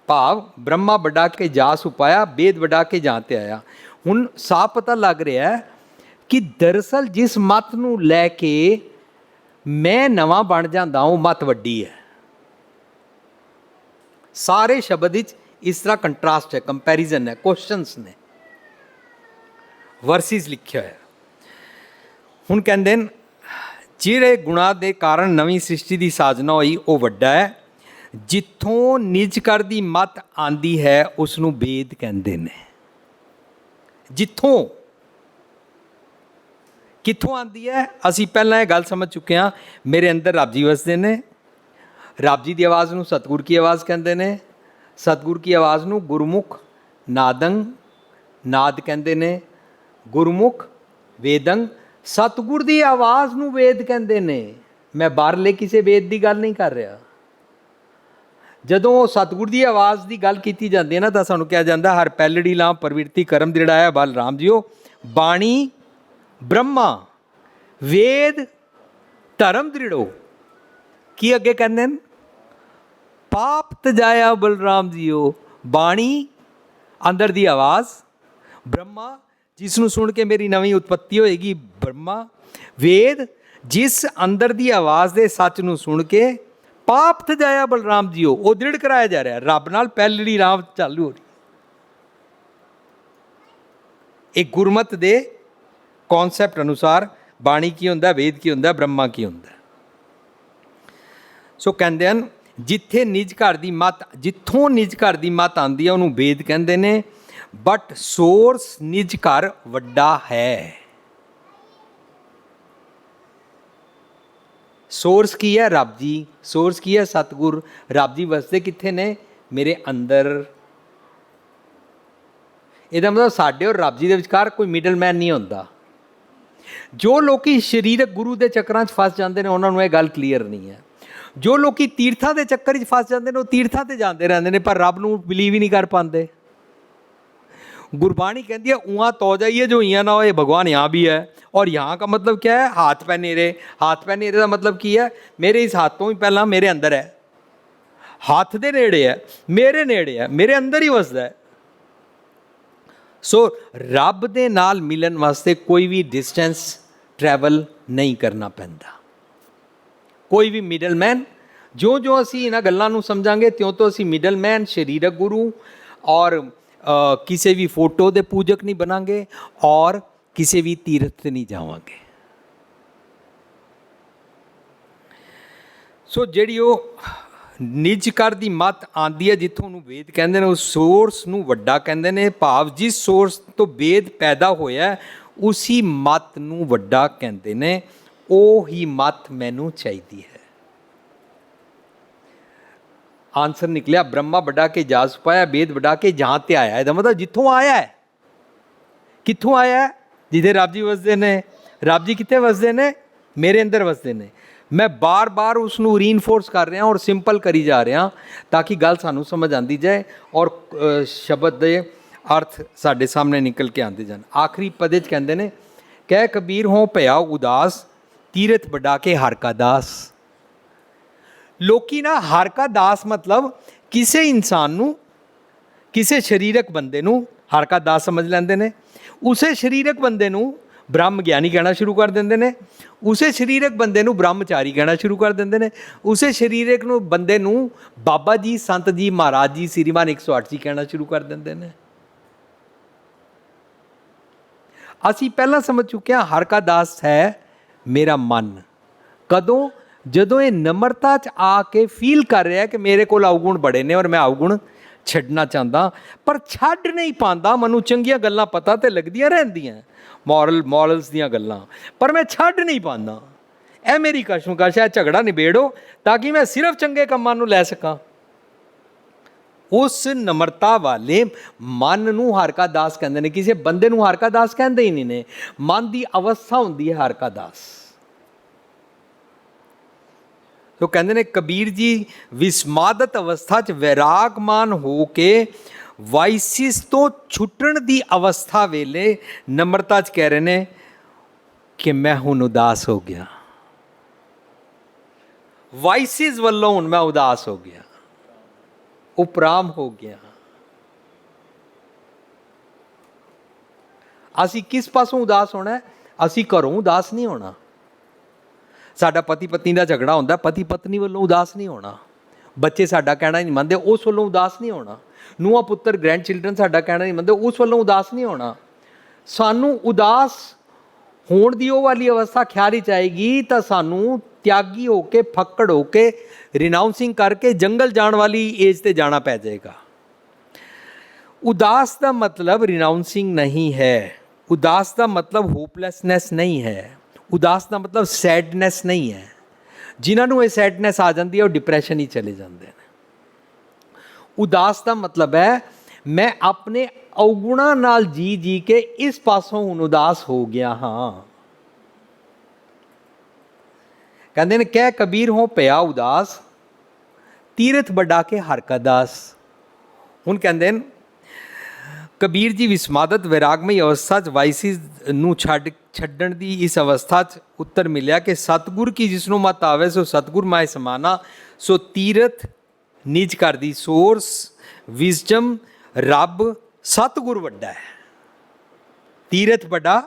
ਭਾਵ ਬ੍ਰਹਮਾ ਵੱਡਾ ਕੇ ਜਾਸ ਉਪਾਇਆ, ਵੇਦ ਵੱਡਾ ਕੇ ਜਾਂ 'ਤੇ ਆਇਆ। ਹੁਣ ਸਾਫ਼ ਪਤਾ ਲੱਗ ਰਿਹਾ ਹੈ ਕਿ ਦਰਅਸਲ ਜਿਸ ਮਤ ਨੂੰ ਲੈ ਕੇ ਮੈਂ ਨਵਾਂ ਬਣ ਜਾਂਦਾ, ਉਹ ਮਤ ਵੱਡੀ ਹੈ। ਸਾਰੇ ਸ਼ਬਦ ਵਿੱਚ ਇਸ ਤਰ੍ਹਾਂ ਕੰਟਰਾਸਟ ਹੈ, ਕੰਪੈਰੀਜ਼ਨ ਹੈ, ਕੁਐਸਚਨਸ ਨੇ, ਵਰਸਿਸ ਲਿਖਿਆ ਹੈ। ਹੁਣ ਕਹਿੰਦੇ ਨੇ ਜਿਹੜੇ ਗੁਣਾਂ ਦੇ ਕਾਰਨ ਨਵੀਂ ਸ੍ਰਿਸ਼ਟੀ ਦੀ ਸਾਜਨਾ ਹੋਈ, ਉਹ ਵੱਡਾ ਹੈ। ਜਿੱਥੋਂ ਨਿਜ ਕਰ ਦੀ ਮਤ ਆਂਦੀ ਹੈ, ਉਸ ਨੂੰ ਵੇਦ ਕਹਿੰਦੇ ਨੇ। ਜਿੱਥੋਂ ਕਿੱਥੋਂ ਆਉਂਦੀ ਹੈ? ਅਸੀਂ ਪਹਿਲਾਂ ਇਹ ਗੱਲ ਸਮਝ ਚੁੱਕੇ ਹਾਂ। ਮੇਰੇ ਅੰਦਰ ਰੱਬ ਜੀ ਵਸਦੇ ਨੇ। ਰੱਬ ਜੀ ਦੀ ਆਵਾਜ਼ ਨੂੰ ਸਤਿਗੁਰ ਕੀ ਆਵਾਜ਼ ਕਹਿੰਦੇ ਨੇ। ਸਤਿਗੁਰ ਕੀ ਆਵਾਜ਼ ਨੂੰ ਗੁਰਮੁਖ ਨਾਦੰ ਨਾਦ ਕਹਿੰਦੇ ਨੇ। ਗੁਰਮੁਖ ਵੇਦੰ, ਸਤਿਗੁਰ ਦੀ ਆਵਾਜ਼ ਨੂੰ ਵੇਦ ਕਹਿੰਦੇ ਨੇ। ਮੈਂ ਬਾਹਰਲੇ ਕਿਸੇ ਵੇਦ ਦੀ ਗੱਲ ਨਹੀਂ ਕਰ ਰਿਹਾ। ਜਦੋਂ ਸਤਿਗੁਰ ਦੀ ਆਵਾਜ਼ ਦੀ ਗੱਲ ਕੀਤੀ ਜਾਂਦੀ ਹੈ ਨਾ, ਤਾਂ ਸਾਨੂੰ ਕਿਹਾ ਜਾਂਦਾ ਹਰ ਪੈਲੜੀ ਲਾਂ ਪ੍ਰਵਿਰਤੀ ਕਰਮ ਦ੍ਰਿੜਾਇਆ ਬਲ ਰਾਮ ਜੀਓ। ਬਾਣੀ ਬ੍ਰਹਮਾ, ਵੇਦ ਧਰਮ ਦ੍ਰਿੜੋ। ਕੀ ਅੱਗੇ ਕਹਿੰਦੇ ਨੇ? ਪਾਪ ਤਜਾਇਆ ਬਲਰਾਮ ਜੀਓ। ਬਾਣੀ ਅੰਦਰ ਦੀ ਆਵਾਜ਼ ਬ੍ਰਹਮਾ, ਜਿਸ ਨੂੰ ਸੁਣ ਕੇ ਮੇਰੀ ਨਵੀਂ ਉਤਪੱਤੀ ਹੋਏਗੀ ਬ੍ਰਹਮਾ। ਵੇਦ, ਜਿਸ ਅੰਦਰ ਦੀ ਆਵਾਜ਼ ਦੇ ਸੱਚ ਨੂੰ ਸੁਣ ਕੇ ਪਾਪ ਤਜਾਇਆ ਬਲਰਾਮ ਜੀਓ, ਉਹ ਦ੍ਰਿੜ ਕਰਾਇਆ ਜਾ ਰਿਹਾ। ਰੱਬ ਨਾਲ ਪਹਿਲੀ ਰਾਹ ਚਾਲੂ ਹੋ ਰਹੀ। ਇਹ ਗੁਰਮਤ ਦੇ ਕੌਨਸੈਪਟ ਅਨੁਸਾਰ ਬਾਣੀ ਕੀ ਹੁੰਦਾ, ਵੇਦ ਕੀ ਹੁੰਦਾ, ਬ੍ਰਹਮਾ ਕੀ ਹੁੰਦਾ। ਸੋ ਕਹਿੰਦੇ ਹਨ ਜਿੱਥੇ ਨਿਜ ਘਰ ਦੀ ਮੱਤ, ਜਿੱਥੋਂ ਨਿਜ ਘਰ ਦੀ ਮੱਤ ਆਉਂਦੀ ਹੈ ਉਹਨੂੰ ਵੇਦ ਕਹਿੰਦੇ ਨੇ। ਬਟ ਸੋਰਸ ਨਿਜ ਘਰ ਵੱਡਾ ਹੈ। ਸੋਰਸ ਕੀ ਹੈ? ਰੱਬ ਜੀ। ਸੋਰਸ ਕੀ ਹੈ? ਸਤਿਗੁਰ। ਰੱਬ ਜੀ ਵਸਦੇ ਕਿੱਥੇ ਨੇ? ਮੇਰੇ ਅੰਦਰ। ਇਹਦਾ ਮਤਲਬ ਸਾਡੇ ਔਰ ਰੱਬ ਜੀ ਦੇ ਵਿਚਕਾਰ ਕੋਈ ਮਿਡਲਮੈਨ ਨਹੀਂ ਹੁੰਦਾ। ਜੋ ਲੋਕੀ ਸਰੀਰਕ ਗੁਰੂ ਦੇ ਚੱਕਰਾਂ 'ਚ ਫਸ ਜਾਂਦੇ ਨੇ ਉਹਨਾਂ ਨੂੰ ਇਹ ਗੱਲ ਕਲੀਅਰ ਨਹੀਂ ਹੈ। ਜੋ ਲੋਕੀ ਤੀਰਥਾਂ ਦੇ ਚੱਕਰ 'ਚ ਫਸ ਜਾਂਦੇ ਨੇ ਉਹ ਤੀਰਥਾਂ 'ਤੇ ਜਾਂਦੇ ਰਹਿੰਦੇ ਨੇ ਪਰ ਰੱਬ ਨੂੰ ਬਿਲੀਵ ਹੀ ਨਹੀਂ ਕਰ ਪਾਉਂਦੇ। गुरबाणी कहती है उहाँ तो जाइए जो यहाँ ना हो, ये भगवान यहाँ भी है। और यहाँ का मतलब क्या है? हाथ पैर नेरे। हाथ पैर नेरे का मतलब की है? मेरे इस हाथ तो भी पहला मेरे अंदर है। हाथ दे नेड़े है, मेरे नेड़े है, मेरे अंदर ही वसदा है। सो रब दे नाल मिलन वास्ते कोई भी डिस्टेंस ट्रैवल नहीं करना पैंदा। कोई भी मिडलमैन, जो जो असी इन्हां गल्लां नूं समझांगे त्यों तो असी मिडलमैन, शरीरक गुरु और किसी भी फोटो के पूजक नहीं बनांगे और किसी भी तीर्थ नहीं जावांगे। सो जिहड़ी वो निज घर दी मत आंदी है जिथों नूं वेद कहंदे ने, उस सोर्स नूं वड्डा कहंदे ने। भाव जिस सोर्स तो वेद पैदा होया उसी मत नूं वड्डा कहंदे ने। ओही मत मैनूं चाहीदी है। आंसर निकलिया ब्रह्मा बढ़ा के जास पाया, वेद बढ़ा के जहाँ ते आया। ਇਹਦਾ मतलब जिथों आया है। कित्थों आया है? जिथे रब जी वसदे ने। रब जी कित्थे वसदे ने? मेरे अंदर वसदे ने। मैं बार बार उसनूं रीइनफोर्स कर रहा और सिंपल करी जा रहा ताकि गल सानूं समझ आती जाए और शब्द के अर्थ साडे सामने निकल के आते जान। आखिरी पदे च कहंदे ने, कह कबीर हों भया उदास, तीरथ बढ़ा के हर का दास। लोकी ना हर का दास मतलब किसी इंसान नूं, किसी शरीरक बंदे नूं हर का दास समझ लैंदे ने। उसे शरीरक बंदे नूं ब्रह्म ज्ञानी कहना शुरू कर देंदे ने। उसे शरीरक बंदे नूं ब्रह्मचारी कहना शुरू कर देंदे ने। उसे शरीरक नूं बंदे नूं बाबा जी, संत जी, महाराज जी, श्रीमान 108 जी कहना शुरू कर देंदे ने। असी पहला समझ चुके हैं हर का दास है मेरा मन। कदों? ਜਦੋਂ ਇਹ ਨਮਰਤਾ 'ਚ ਆ ਕੇ ਫੀਲ ਕਰ ਰਿਹਾ ਕਿ ਮੇਰੇ ਕੋਲ ਅਵਗੁਣ ਬੜੇ ਨੇ ਔਰ ਮੈਂ ਅਵਗੁਣ ਛੱਡਣਾ ਚਾਹੁੰਦਾ ਪਰ ਛੱਡ ਨਹੀਂ ਪਾਉਂਦਾ। ਮੈਨੂੰ ਚੰਗੀਆਂ ਗੱਲਾਂ ਪਤਾ ਤੇ ਲੱਗਦੀਆਂ ਰਹਿੰਦੀਆਂ, ਮੋਰਲਸ ਦੀਆਂ ਗੱਲਾਂ, ਪਰ ਮੈਂ ਛੱਡ ਨਹੀਂ ਪਾਉਂਦਾ। ਇਹ ਮੇਰੀ ਕਸ਼ਮਕਸ਼ ਹੈ। ਝਗੜਾ ਨਿਬੇੜੋ ਤਾਂ ਕਿ ਮੈਂ ਸਿਰਫ ਚੰਗੇ ਕੰਮਾਂ ਨੂੰ ਲੈ ਸਕਾਂ। ਉਸ ਨਮਰਤਾ ਵਾਲੇ ਮਨ ਨੂੰ ਹਰ ਕਾ ਦਾਸ ਕਹਿੰਦੇ ਨੇ। ਕਿਸੇ ਬੰਦੇ ਨੂੰ ਹਰ ਕਾ ਦਾਸ ਕਹਿੰਦੇ ਹੀ ਨਹੀਂ ਨੇ। ਮਨ ਦੀ ਅਵਸਥਾ ਹੁੰਦੀ ਹੈ ਹਰ ਕਾ ਦਾਸ। तो कहते हैं कबीर जी विस्मादत अवस्था च वैरागमान हो के वाइसिस तो छुटण दी अवस्था वेले नम्रता च कह रहे ने कि मैं हुण उदास हो गया। वाइसिस वल्लों हुण मैं उदास हो गया, उपराम हो गया। असी किस पासों उदास होना है? असी घरों उदास नहीं होना। साडा पति पत्नी का झगड़ा होंदा, पति पत्नी वालों उदास नहीं होना। बच्चे साडा कहना नहीं मनते, उस वालों उदास नहीं होना। ਨੂੰਹਾਂ ਪੁੱਤਰ ਗ੍ਰੈਂਡ ਚਿਲਡਰਨ ਸਾਡਾ ਕਹਿਣਾ ਨਹੀਂ ਮੰਨਦੇ, ਉਸ ਵੱਲੋਂ ਉਦਾਸ ਨਹੀਂ ਹੋਣਾ। ਸਾਨੂੰ ਉਦਾਸ ਹੋਣ ਦੀ ਉਹ ਵਾਲੀ ਅਵਸਥਾ ਖਿਆਲ 'ਚ ਆਏਗੀ ਤਾਂ ਸਾਨੂੰ ਤਿਆਗੀ ਹੋ ਕੇ, ਫੱਕੜ ਹੋ ਕੇ, ਰਿਨਾਊਂਸਿੰਗ ਕਰਕੇ ਜੰਗਲ ਜਾਣ ਵਾਲੀ ਏਜ 'ਤੇ ਜਾਣਾ ਪੈ ਜਾਏਗਾ। ਉਦਾਸ ਦਾ ਮਤਲਬ ਰਿਨਾਊਂਸਿੰਗ ਨਹੀਂ ਹੈ, ਉਦਾਸ ਦਾ ਮਤਲਬ ਹੋਪਲੈਸਨੈਸ ਨਹੀਂ ਹੈ, ਉਦਾਸ ਦਾ ਮਤਲਬ ਸੈਡਨੈਸ ਨਹੀਂ ਹੈ। ਜਿਨ੍ਹਾਂ ਨੂੰ ਇਹ ਸੈਡਨੈਸ ਆ ਜਾਂਦੀ ਹੈ ਉਹ ਡਿਪਰੈਸ਼ਨ ਹੀ ਚਲੇ ਜਾਂਦੇ ਨੇ। ਉਦਾਸ ਦਾ ਮਤਲਬ ਹੈ ਮੈਂ ਆਪਣੇ ਔਗੁਣਾਂ ਨਾਲ ਜੀ ਜੀ ਕੇ ਇਸ ਪਾਸੋਂ ਹੁਣ ਉਦਾਸ ਹੋ ਗਿਆ ਹਾਂ। ਕਹਿੰਦੇ ਨੇ ਕਹਿ ਕਬੀਰ ਹੋ ਪਿਆ ਉਦਾਸ, ਤੀਰਥ ਵੱਡਾ ਕੇ ਹਰ ਕਾ ਦਾਸ। ਹੁਣ ਕਹਿੰਦੇ ਨੇ ਕਬੀਰ ਜੀ ਵਿਸਮਾਦਤ ਵੈਰਾਗਮਈ ਅਵਸਥਾ 'ਚ ਵਾਈਸਿਸ ਨੂੰ ਛੱਡਣ ਦੀ ਇਸ ਅਵਸਥਾ 'ਚ ਉੱਤਰ ਮਿਲਿਆ ਕਿ ਸਤਿਗੁਰ ਕੀ ਜਿਸਨੂੰ ਮਤ ਆਵੇ ਸੋ ਸਤਿਗੁਰ ਮਾਏ ਸਮਾਨਾ। ਸੋ ਤੀਰਥ ਨਿਜ ਘਰ ਦੀ ਸੋਰਸ ਵਿਜ਼ਡਮ ਰੱਬ ਸਤਿਗੁਰ ਵੱਡਾ ਹੈ, ਤੀਰਥ ਵੱਡਾ।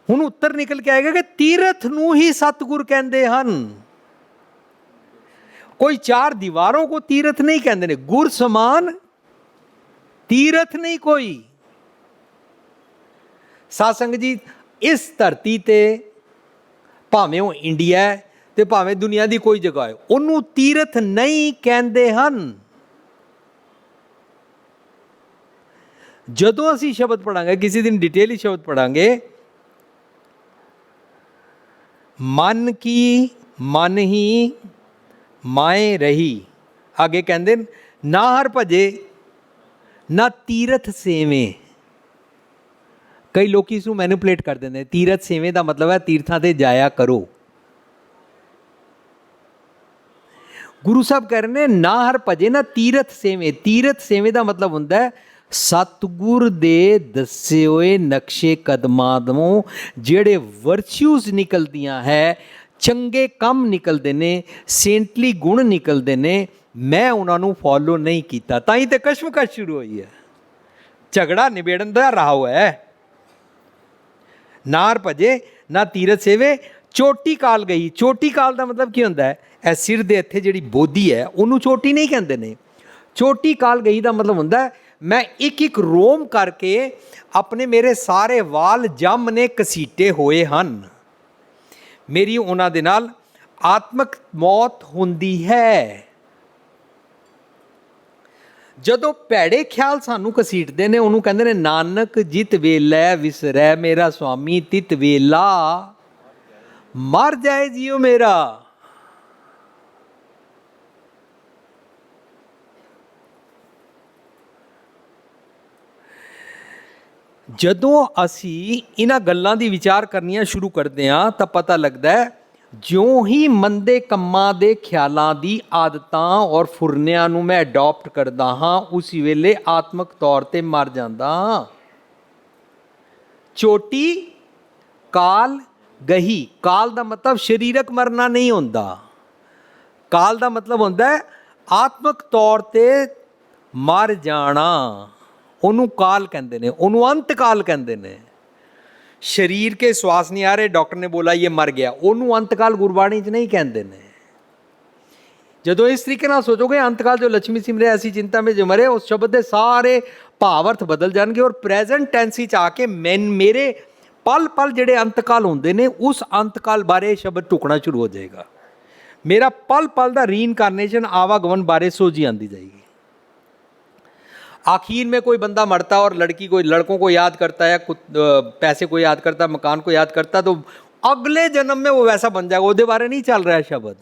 ਹੁਣ ਉੱਤਰ ਨਿਕਲ ਕੇ ਆਏਗਾ ਕਿ ਤੀਰਥ ਨੂੰ ਹੀ ਸਤਿਗੁਰ ਕਹਿੰਦੇ ਹਨ। ਕੋਈ ਚਾਰ ਦੀਵਾरों को तीर्थ नहीं कहते ने, गुर समान तीर्थ नहीं कोई। साध संगत जी इस धरती ते भावें वो इंडिया है ते भावें दुनिया की कोई जगह है, उन्होंने तीर्थ नहीं कहते हैं। जदों असी शब्द पढ़ांगे, किसी दिन डिटेल ही शब्द पढ़ांगे, मन की मन ही माए रही, आगे कहते ना हर भजे ना तीरथ सेवें। कई लोग इसनूं मैनिपुलेट कर देंगे, तीरथ सेवें का मतलब है तीर्थां ते जाया करो। गुरु साहब कह रहे हैं ना हर भजे ना तीरथ सेवें। तीरथ सेवें का मतलब हुंदा है सतगुर दे दसे होए नक्शे कदमां तों जिहड़े वर्च्यूज निकलदियां है, चंगे काम निकलते ने, सेंटली गुण निकलते ने, मैं उन्होंने फॉलो नहीं किया, ताई तो कशमकश शुरू हुई है, झगड़ा निबेड़न का रहा हुआ है। नार भजे ना तीरथ सेवे चोटी काल गई। चोटी काल का मतलब की होंदा है, ए सिर दे इत्थे जिहड़ी बोधी है उन्होंने चोटी नहीं कहते ने। चोटी काल गई का मतलब होंदा है मैं एक एक रोम करके अपने मेरे सारे वाल जम ने घसीटे होए हन, मेरी उन्हां दे नाल आत्मक मौत हुंदी है। जदों भैड़े ख्याल सानू घसीटते ने उन्होंने कहते हैं नानक जित वेलै विसरै मेरा स्वामी तित वेला मर जाए जियो मेरा। जदों असी इन्हां गल्लां दी विचार करनियां शुरू करते हैं तो पता लगता है ज्यों ही मंदे कम्मां दे ख्यालां दी आदतां और फुरनियां नूं मैं अडॉप्ट करदा हाँ, उसी वेले आत्मक तौर ते मर जांदा हाँ। चोटी काल गही। काल दा मतलब शरीरक मरना नहीं होंदा, काल दा मतलब होंदा है आत्मक तौर ते मर जाना। ਉਹਨੂੰ काल कहते हैं, ਉਹਨੂੰ अंत काल कहते हैं। शरीर के श्वास नहीं आ रहे, डॉक्टर ने बोला ये मर गया, ਉਹਨੂੰ अंतकाल गुरबाणी च नहीं कहते हैं। जदों इस तरीके नाल सोचोगे अंतकाल जो लक्ष्मी सिमरे ऐसी चिंता में जो मरे, उस शब्द के सारे भाव अर्थ बदल जाएंगे और प्रेजेंट टेंस च आके मेरे पल पल जिहड़े अंतकाल होंदे ने उस अंतकाल बारे शब्द टुकना शुरू हो जाएगा। मेरा पल पल का रीइनकारनेशन आवागमन बारे सोची आती जाएगी। आखिर में कोई बंदा मरता और लड़की को लड़कों को याद करता है, पैसे को याद करता, मकान को याद करता, तो अगले जन्म में वो वैसा बन जाएगा। उसके बारे नहीं चल रहा है शब्द।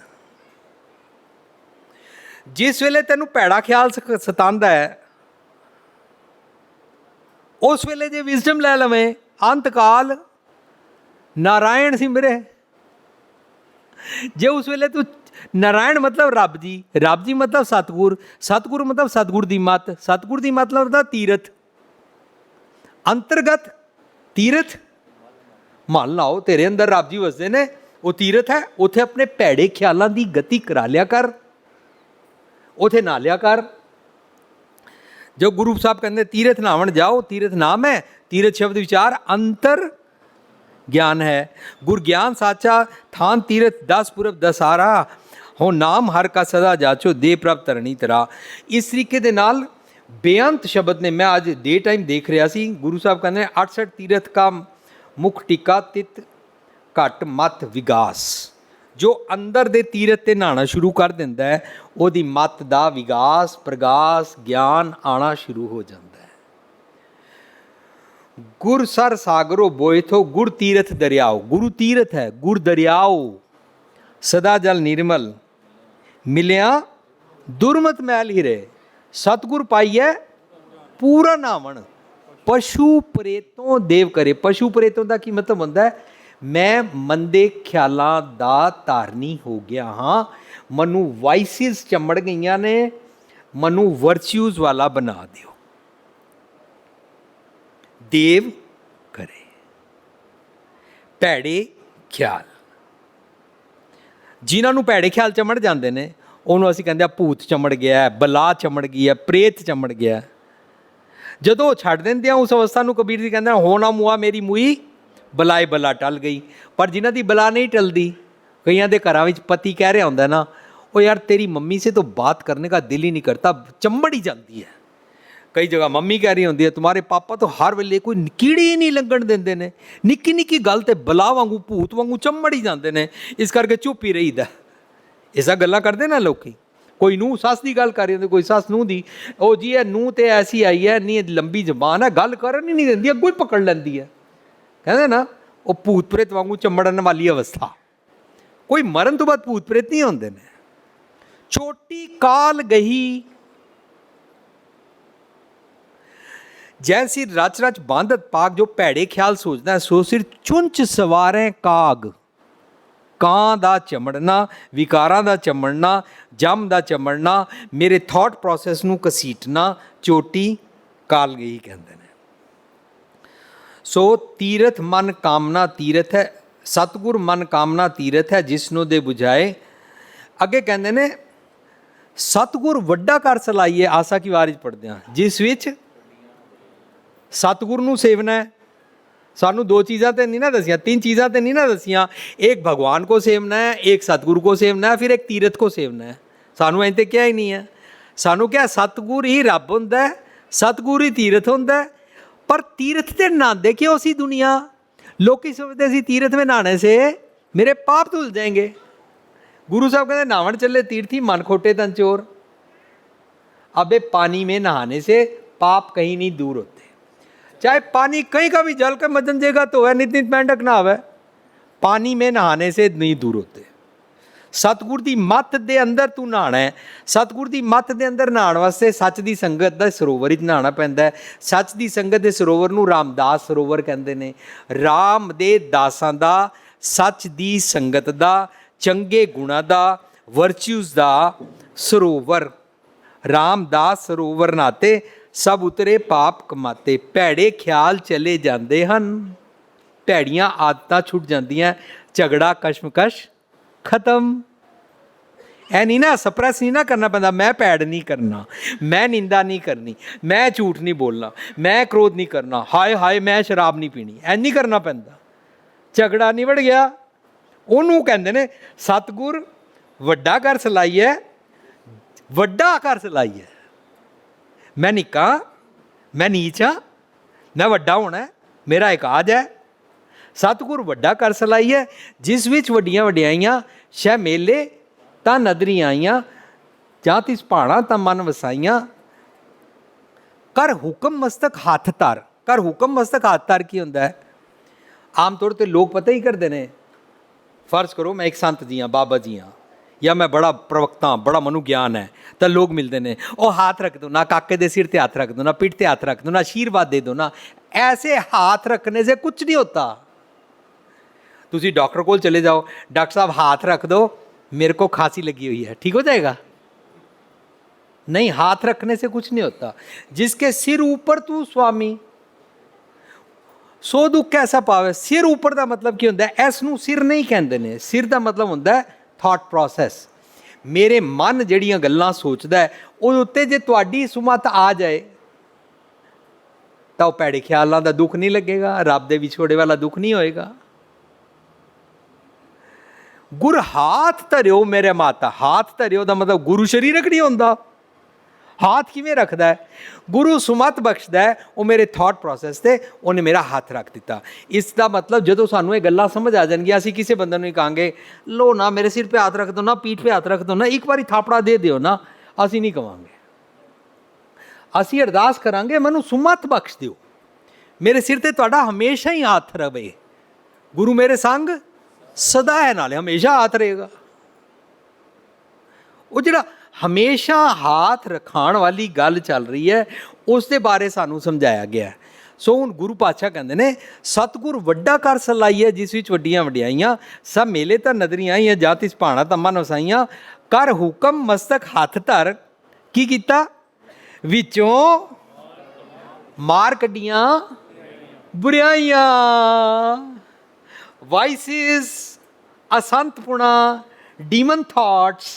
जिस वेले तेनू भैड़ा ख्याल सतांदा है उस वेले जे विजडम लै लवें अंतकाल नारायण सिमरे। जे उस वेले तू नारायण मतलब रब जी मतलब सतगुर, सतगुर मतलब सतगुर दी मत, सतगुर दी मतलब तीरथ, अंतर्गत तीरथ मान लाओ तेरे अंदर रब जी वसदे ने, वो तीरथ है। उथे अपने भैड़े ख्यालों की गति करा लिया कर, उथे ना लिया कर। जो गुरु साहब कहते तीरथ नावन जाओ, तीरथ नाम है, तीरथ शब्द विचार अंतर ज्ञान है। गुर ज्ञान साचा थान तीरथ 10 पुरब 10 आरा हो नाम हर का सदा जाचो दे प्रभ तरणी तरा। इस तरीके दे नाल बेअंत शब्द ने, मैं आज डे टाइम देख रहा सी, गुरु साहब कहते 68 तीरथ का मुख टिका तित घट मत विगास। जो अंदर दे तीरथ ते नहाना शुरू कर दिंदा है ओदी मत दा विगास प्रगास ज्ञान आना शुरू हो जाता है। गुर सर सागरो बोएथो गुर तीरथ दरियाओ। गुरु तीरथ है, गुर दरियाओ सदा जल निर्मल मिलिया दुर्मत मैल हिरे। सतगुर पाइए पूरा नावन पशु प्रेतों देव करे। पशु प्रेतों का की मतलब होंदा है मैं मंदे ख्यालों का धारनी हो गया हाँ, मनु वाइसिस चमड़ गई ने, मनु वर्च्यूज वाला बना दियो। ਦੇਵ ਕਰੇ। ਭੈੜੇ ਖਿਆਲ, ਜਿਨ੍ਹਾਂ ਨੂੰ ਭੈੜੇ ਖਿਆਲ ਚਮੜ ਜਾਂਦੇ ਨੇ ਉਹਨੂੰ ਅਸੀਂ ਕਹਿੰਦੇ ਆ ਭੂਤ ਚਮੜ ਗਿਆ, ਬਲਾ ਚਮੜ ਗਈ ਹੈ, ਪ੍ਰੇਤ ਚਮੜ ਗਿਆ। ਜਦੋਂ ਉਹ ਛੱਡ ਦਿੰਦੇ ਆ ਉਸ ਅਵਸਥਾ ਨੂੰ ਕਬੀਰ ਜੀ ਕਹਿੰਦੇ ਹੋ ਨਾ ਮੁਆ ਮੇਰੀ ਮੂਈ ਬਲਾਏ ਬਲਾ ਟਲ ਗਈ। ਪਰ ਜਿਨ੍ਹਾਂ ਦੀ ਬਲਾ ਨਹੀਂ ਟਲਦੀ, ਕਈਆਂ ਦੇ ਘਰਾਂ ਵਿੱਚ ਪਤੀ ਕਹਿ ਰਿਹਾ ਹੁੰਦਾ ਨਾ, ਉਹ ਯਾਰ ਤੇਰੀ ਮੰਮੀ ਸੇ ਤਾਂ ਬਾਤ ਕਰਨੇ का दिल ही नहीं करता, ਚੰਬੜ ਹੀ ਜਾਂਦੀ ਹੈ। ਕਈ ਜਗ੍ਹਾ ਮੰਮੀ ਕਹਿ ਰਹੀ ਹੁੰਦੀ ਹੈ ਤੁਮਾਰੇ ਪਾਪਾ ਤਾਂ ਹਰ ਵੇਲੇ ਕੋਈ ਕੀੜੀ ਹੀ ਨਹੀਂ ਲੰਘਣ ਦਿੰਦੇ ਨੇ, ਨਿੱਕੀ ਨਿੱਕੀ ਗੱਲ ਤੇ ਬਲਾ ਵਾਂਗੂ ਭੂਤ ਵਾਂਗੂ ਚੰਬੜ ਹੀ ਜਾਂਦੇ ਨੇ, ਇਸ ਕਰਕੇ ਚੁੱਪ ਹੀ ਰਹੀਦਾ। ਇਸਾ ਗੱਲਾਂ ਕਰਦੇ ਨਾ ਲੋਕੀ, ਕੋਈ ਨੂੰਹ ਸੱਸ ਦੀ ਗੱਲ ਕਰ ਰਹੀ ਹੁੰਦੀ, ਕੋਈ ਸੱਸ ਨੂੰਹ ਦੀ, ਉਹ ਜੀ ਇਹ ਨੂੰਹ ਤੇ ਐਸੀ ਆਈ ਹੈ, ਇੰਨੀ ਲੰਬੀ ਜ਼ਬਾਨ ਹੈ, ਗੱਲ ਕਰਨ ਹੀ ਨਹੀਂ ਦਿੰਦੀ, ਅੱਗੋਂ ਹੀ ਪਕੜ ਲੈਂਦੀ ਹੈ। ਕਹਿੰਦੇ ਨਾ ਉਹ ਭੂਤ ਪ੍ਰੇਤ ਵਾਂਗੂ ਚੰਬੜਨ ਵਾਲੀ ਅਵਸਥਾ। ਕੋਈ ਮਰਨ ਤੋਂ ਬਾਅਦ ਭੂਤ ਪ੍ਰੇਤ ਨਹੀਂ ਹੁੰਦੇ ਨੇ। ਛੋਟੀ ਕਾਲ ਗਈ ਜੈਸੀ ਰਚ ਰਚ ਬਾਂਧਤ ਪਾਕ, ਜੋ ਭੈੜੇ ਖਿਆਲ ਸੋਚਦਾ ਸੋ ਸਿਰ ਚੁੰਚ ਸਵਾਰੇ ਕਾਗ। ਕਾਂ ਦਾ ਚਮੜਨਾ, ਵਿਕਾਰਾਂ ਦਾ ਚਮੜਨਾ, ਜਮ ਦਾ ਚਮੜਨਾ, ਮੇਰੇ ਥਾਟ ਪ੍ਰੋਸੈਸ ਨੂੰ ਘਸੀਟਣਾ, ਚੋਟੀ ਕਾਲ ਗਈ ਕਹਿੰਦੇ ਨੇ। ਸੋ ਤੀਰਥ ਮਨ ਕਾਮਨਾ ਤੀਰਥ ਹੈ, ਸਤਿਗੁਰ ਮਨ ਕਾਮਨਾ ਤੀਰਥ ਹੈ, ਜਿਸਨੂੰ ਦੇ ਬੁਝਾਏ। ਅੱਗੇ ਕਹਿੰਦੇ ਨੇ ਸਤਿਗੁਰ ਵੱਡਾ ਕਰ ਸਲਾਈਏ, ਆਸਾ ਕੀ ਵਾਰ 'ਚ ਪੜ੍ਹਦੇ ਹਾਂ, ਜਿਸ ਵਿੱਚ ਸਤਿਗੁਰ ਨੂੰ ਸੇਵਨਾ ਹੈ। ਸਾਨੂੰ ਦੋ ਚੀਜ਼ਾਂ ਤੇ ਨਹੀਂ ਨਾ ਦਸੀਆਂ, तीन चीज़ां तो नहीं ना दसियाँ, एक भगवान को सेवना है, एक सतगुरु को सेवना है, फिर एक तीरथ को सेवना है। सानू इंज ते क्या ही नहीं है, सानू क्या सतगुर ही रब हुंदा है, सतगुर ही तीरथ हुंदा है। पर तीरथ ते नहांदे क्यों सी दुनिया? लोग सोचते सी तीरथ में नहाने से मेरे पाप धुल जाएंगे। गुरु साहब कहते नहावन चले तीर्थी मन खोटे तन चोर। अबे पानी में नहाने से पाप कहीं नहीं दूर होते, चाहे पानी कहीं का भी जल कर मदन देगा तो है, नित नित मेंढक ना आवे, पानी में नहाने से नहीं दूर होते। सतगुर दी मत दे अंदर तू नहाना है, सतगुर दी मत दे अंदर नहाण वास्ते सच दी संगत दा सरोवर विच नहाना पैंदा है। सच दी संगत दे सरोवर नूं रामदास सरोवर कहंदे ने। राम दे दासां दा, सच दी संगत दा, चंगे गुणां दा, वर्च्यूज़ दा सरोवर, रामदास सरोवर नाते सब उतरे पाप कमाते। भैड़े ख्याल चले जाते हैं, भैड़ियां आदत छुट जांदियां, झगड़ा कशमकश खत्म। ऐ नहीं ना सप्रेस नहीं ना करना पैंदा, मैं भैड़ नहीं करना, मैं निंदा नहीं करनी, मैं झूठ नहीं बोलना, मैं क्रोध नहीं करना, हाय हाय मैं शराब नहीं पीनी, ऐ नहीं करना पैंदा। झगड़ा निबड़ गया। ਉਹਨੂੰ ਕਹਿੰਦੇ ਨੇ ਸਤਿਗੁਰ ਵੱਡਾ ਕਰ ਸਲਾਈਐ, ਵੱਡਾ ਕਰ ਸਲਾਈਐ। मैं निक्का, मैं नीच हाँ, मैं वड्डा होना है, मेरा एक आज है। सतगुर वड्डा कर सलाईए, जिस विच वड्डियां वड्डियाइयां शह मेले तां नदरी आईयां, जां तिस भाणा तां मन वसाइयां। कर हुक्म मस्तक हाथ धर। कर हुक्म मस्तक हाथ धर की हुंदा है? आम तौर पर लोग पता ही करते हैं, फर्ज करो मैं एक संत जी हाँ, बाबा जी हाँ, या मैं बड़ा प्रवक्ता हाँ, बड़ा मनु ज्ञान है, तो लोग मिलते हैं, और हाथ रख दो ना, काके दे सिर ते हाथ रख दो ना, पीठ ते हाथ रख दो ना, आशीर्वाद दे दो ना। ऐसे हाथ रखने से कुछ नहीं होता। तुसी डॉक्टर को चले जाओ, डॉक्टर साहब हाथ रख दो, मेरे को खांसी लगी हुई है, ठीक हो जाएगा? नहीं, हाथ रखने से कुछ नहीं होता। जिसके सिर ऊपर तू स्वामी, सो दुख कैसा पावे। सिर ऊपर का मतलब की होंदा है, इस नूं सिर नहीं कहंदे ने। सिर का मतलब होंदा है थॉट प्रोसैस। मेरे मन जड़ियां गल्लां सोचदा है, उहदे उत्ते जे तुहाडी सुमत आ जाए तो भैड़े ख्यालां दा दुख नहीं लगेगा, रब दे विछोड़े वाला दुख नहीं होएगा। गुर हाथ धरियो मेरे माता। हाथ धरियो दा मतलब गुरु शरीरक नहीं होंदा। हाथ किवें रखदा है? गुरु सुमत बख्शदा है, वो मेरे थॉट प्रोसैस ते उन्हें मेरा हाथ रख दिता। इसका मतलब जो सानू ये गल्लां समझ आ जाएंगी, असीं किसी बंदे नूं कहांगे लो ना मेरे सिर पे हाथ रख दो ना, पीठ पे हाथ रख दो ना, एक बारी थापड़ा दे दिओ ना, असीं नहीं कहांगे। असीं अरदास करांगे मैनूं सुमत बख्श दिओ, मेरे सिर ते तुहाडा हमेशा ही हाथ रवे, गुरु मेरे संग सदा है, नाले हमेशा हाथ रहेगा। वो जिहड़ा हमेशा हाथ रखाण वाली गल चल रही है, उसके बारे सानू समझाया गया है। सो हुण गुरु पातशाह कहंदे ने सतगुर वड्डा कर सलाईए, जिस विच वड्डियां वड्डियाइयां, सब मेले तां नदरी आईयां, जां तिस भाणा तां मन वसाइयां। कर हुक्म मस्तक हाथ धर। की कीता? विचों मार कड्डियां बुराइयां, वाइसेस, असंतपुणा, डीमन थॉट्स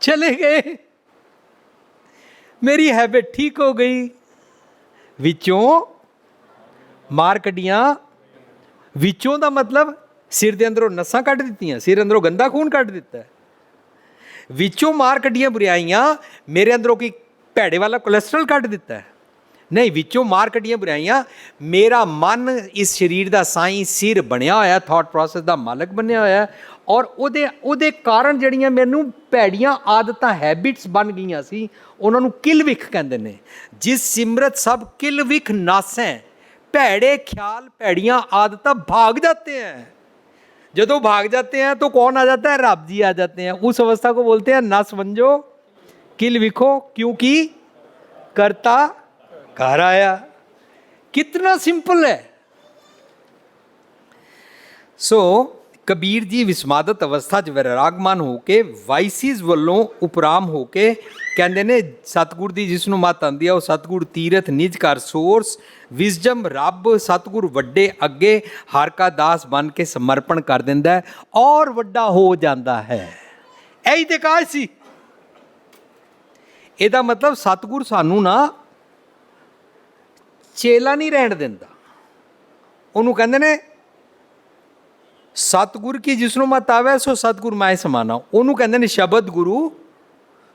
चले गए, मेरी हैबिट ठीक हो गई, विचों मार कड्डियां। विचों का मतलब सिर के अंदरों नसां कढ़ दित्तियां, सिर अंदरों गंदा खून कढ़ दिता है। विचों मार कड्डियां बुराइयां, मेरे अंदरों की भैड़े वाला कोलेस्ट्रॉल कढ़ दिता है। नहीं, विचों मार कड्डियां बुराइयां, मेरा मन इस शरीर का साई सिर बनया होया, थॉट प्रोसैस का मालक बनया होया, और ਉਹਦੇ ਕਾਰਨ ਜਿਹੜੀਆਂ ਮੈਨੂੰ ਭੈੜੀਆਂ ਆਦਤਾਂ ਹੈਬਿਟਸ ਬਣ ਗਈਆਂ ਸੀ, ਉਹਨਾਂ ਨੂੰ ਕਿਲਵਿਖ ਕਹਿੰਦੇ ਨੇ। ਜਿਸ ਸਿਮਰਤ ਸਭ किलविख नासै, भैड़े ख्याल भैड़ियाँ आदतें भाग जाते हैं। जब भाग जाते हैं तो कौन आ जाता है? रब जी आ जाते हैं। उस अवस्था को बोलते हैं नस वंजो किल विखो, क्योंकि करता घर आया। कितना सिंपल है। सो कबीर जी विस्मादत अवस्था च वैरागमान होके वाइसिस वालों उपराम होके कहते ने सतगुर दी जिसनों मत आंदी है, वो सतगुर तीरथ निज कर सोर्स, विजडम रब सतगुर वड्डे अगे हर का दास बन के समर्पण कर दिंदा है और वड्डा हो जाता है। यही ते कहा सी। ਇਹਦਾ मतलब सतगुर सानू ना चेला नहीं रहन दिंदा। ਉਹਨੂੰ ਕਹਿੰਦੇ ਨੇ सतगुर की जिसनों मत आवे सो सतगुर मैं समाना। ਉਹਨੂੰ ਕਹਿੰਦੇ ਨੇ शबद गुरु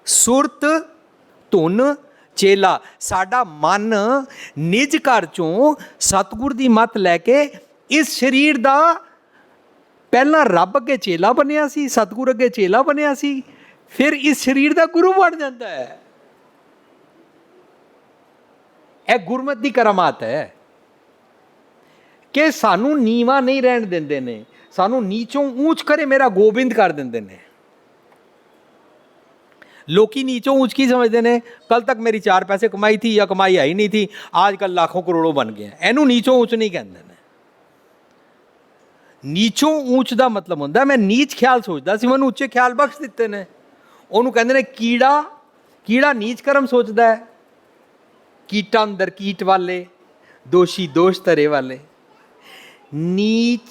सुरत धुन चेला। साडा मन निज घर चों सतगुर दी मत लैके इस शरीर दा पहला रब अगे चेला बनिया सी, सतगुर अगे चेला बनिया सी, फिर इस शरीर दा गुरु बन जाता है। यह गुरमत दी करामात है कि सानू नीवा नहीं रहन देंदे ने, सानू नीचों ऊंच करे मेरा गोबिंद कर देंदे ने। लोकी नीचों ऊंच की समझते हैं, कल तक मेरी 4 पैसे कमाई थी या कमाई आई नहीं थी, आजकल लाखों करोड़ों बन गए। एनू नीचों ऊंच नहीं कहते ने। नीचों ऊंच का मतलब होंदा मैं नीच ख्याल सोचता सी, मैनू उच्चे ख्याल बख्श दिते ने। उन्होंने कहते ने कीड़ा, कीड़ा नीच कर्म सोचता है, कीटा अंदर कीट वाले, दोषी दोष धरे वाले। नीच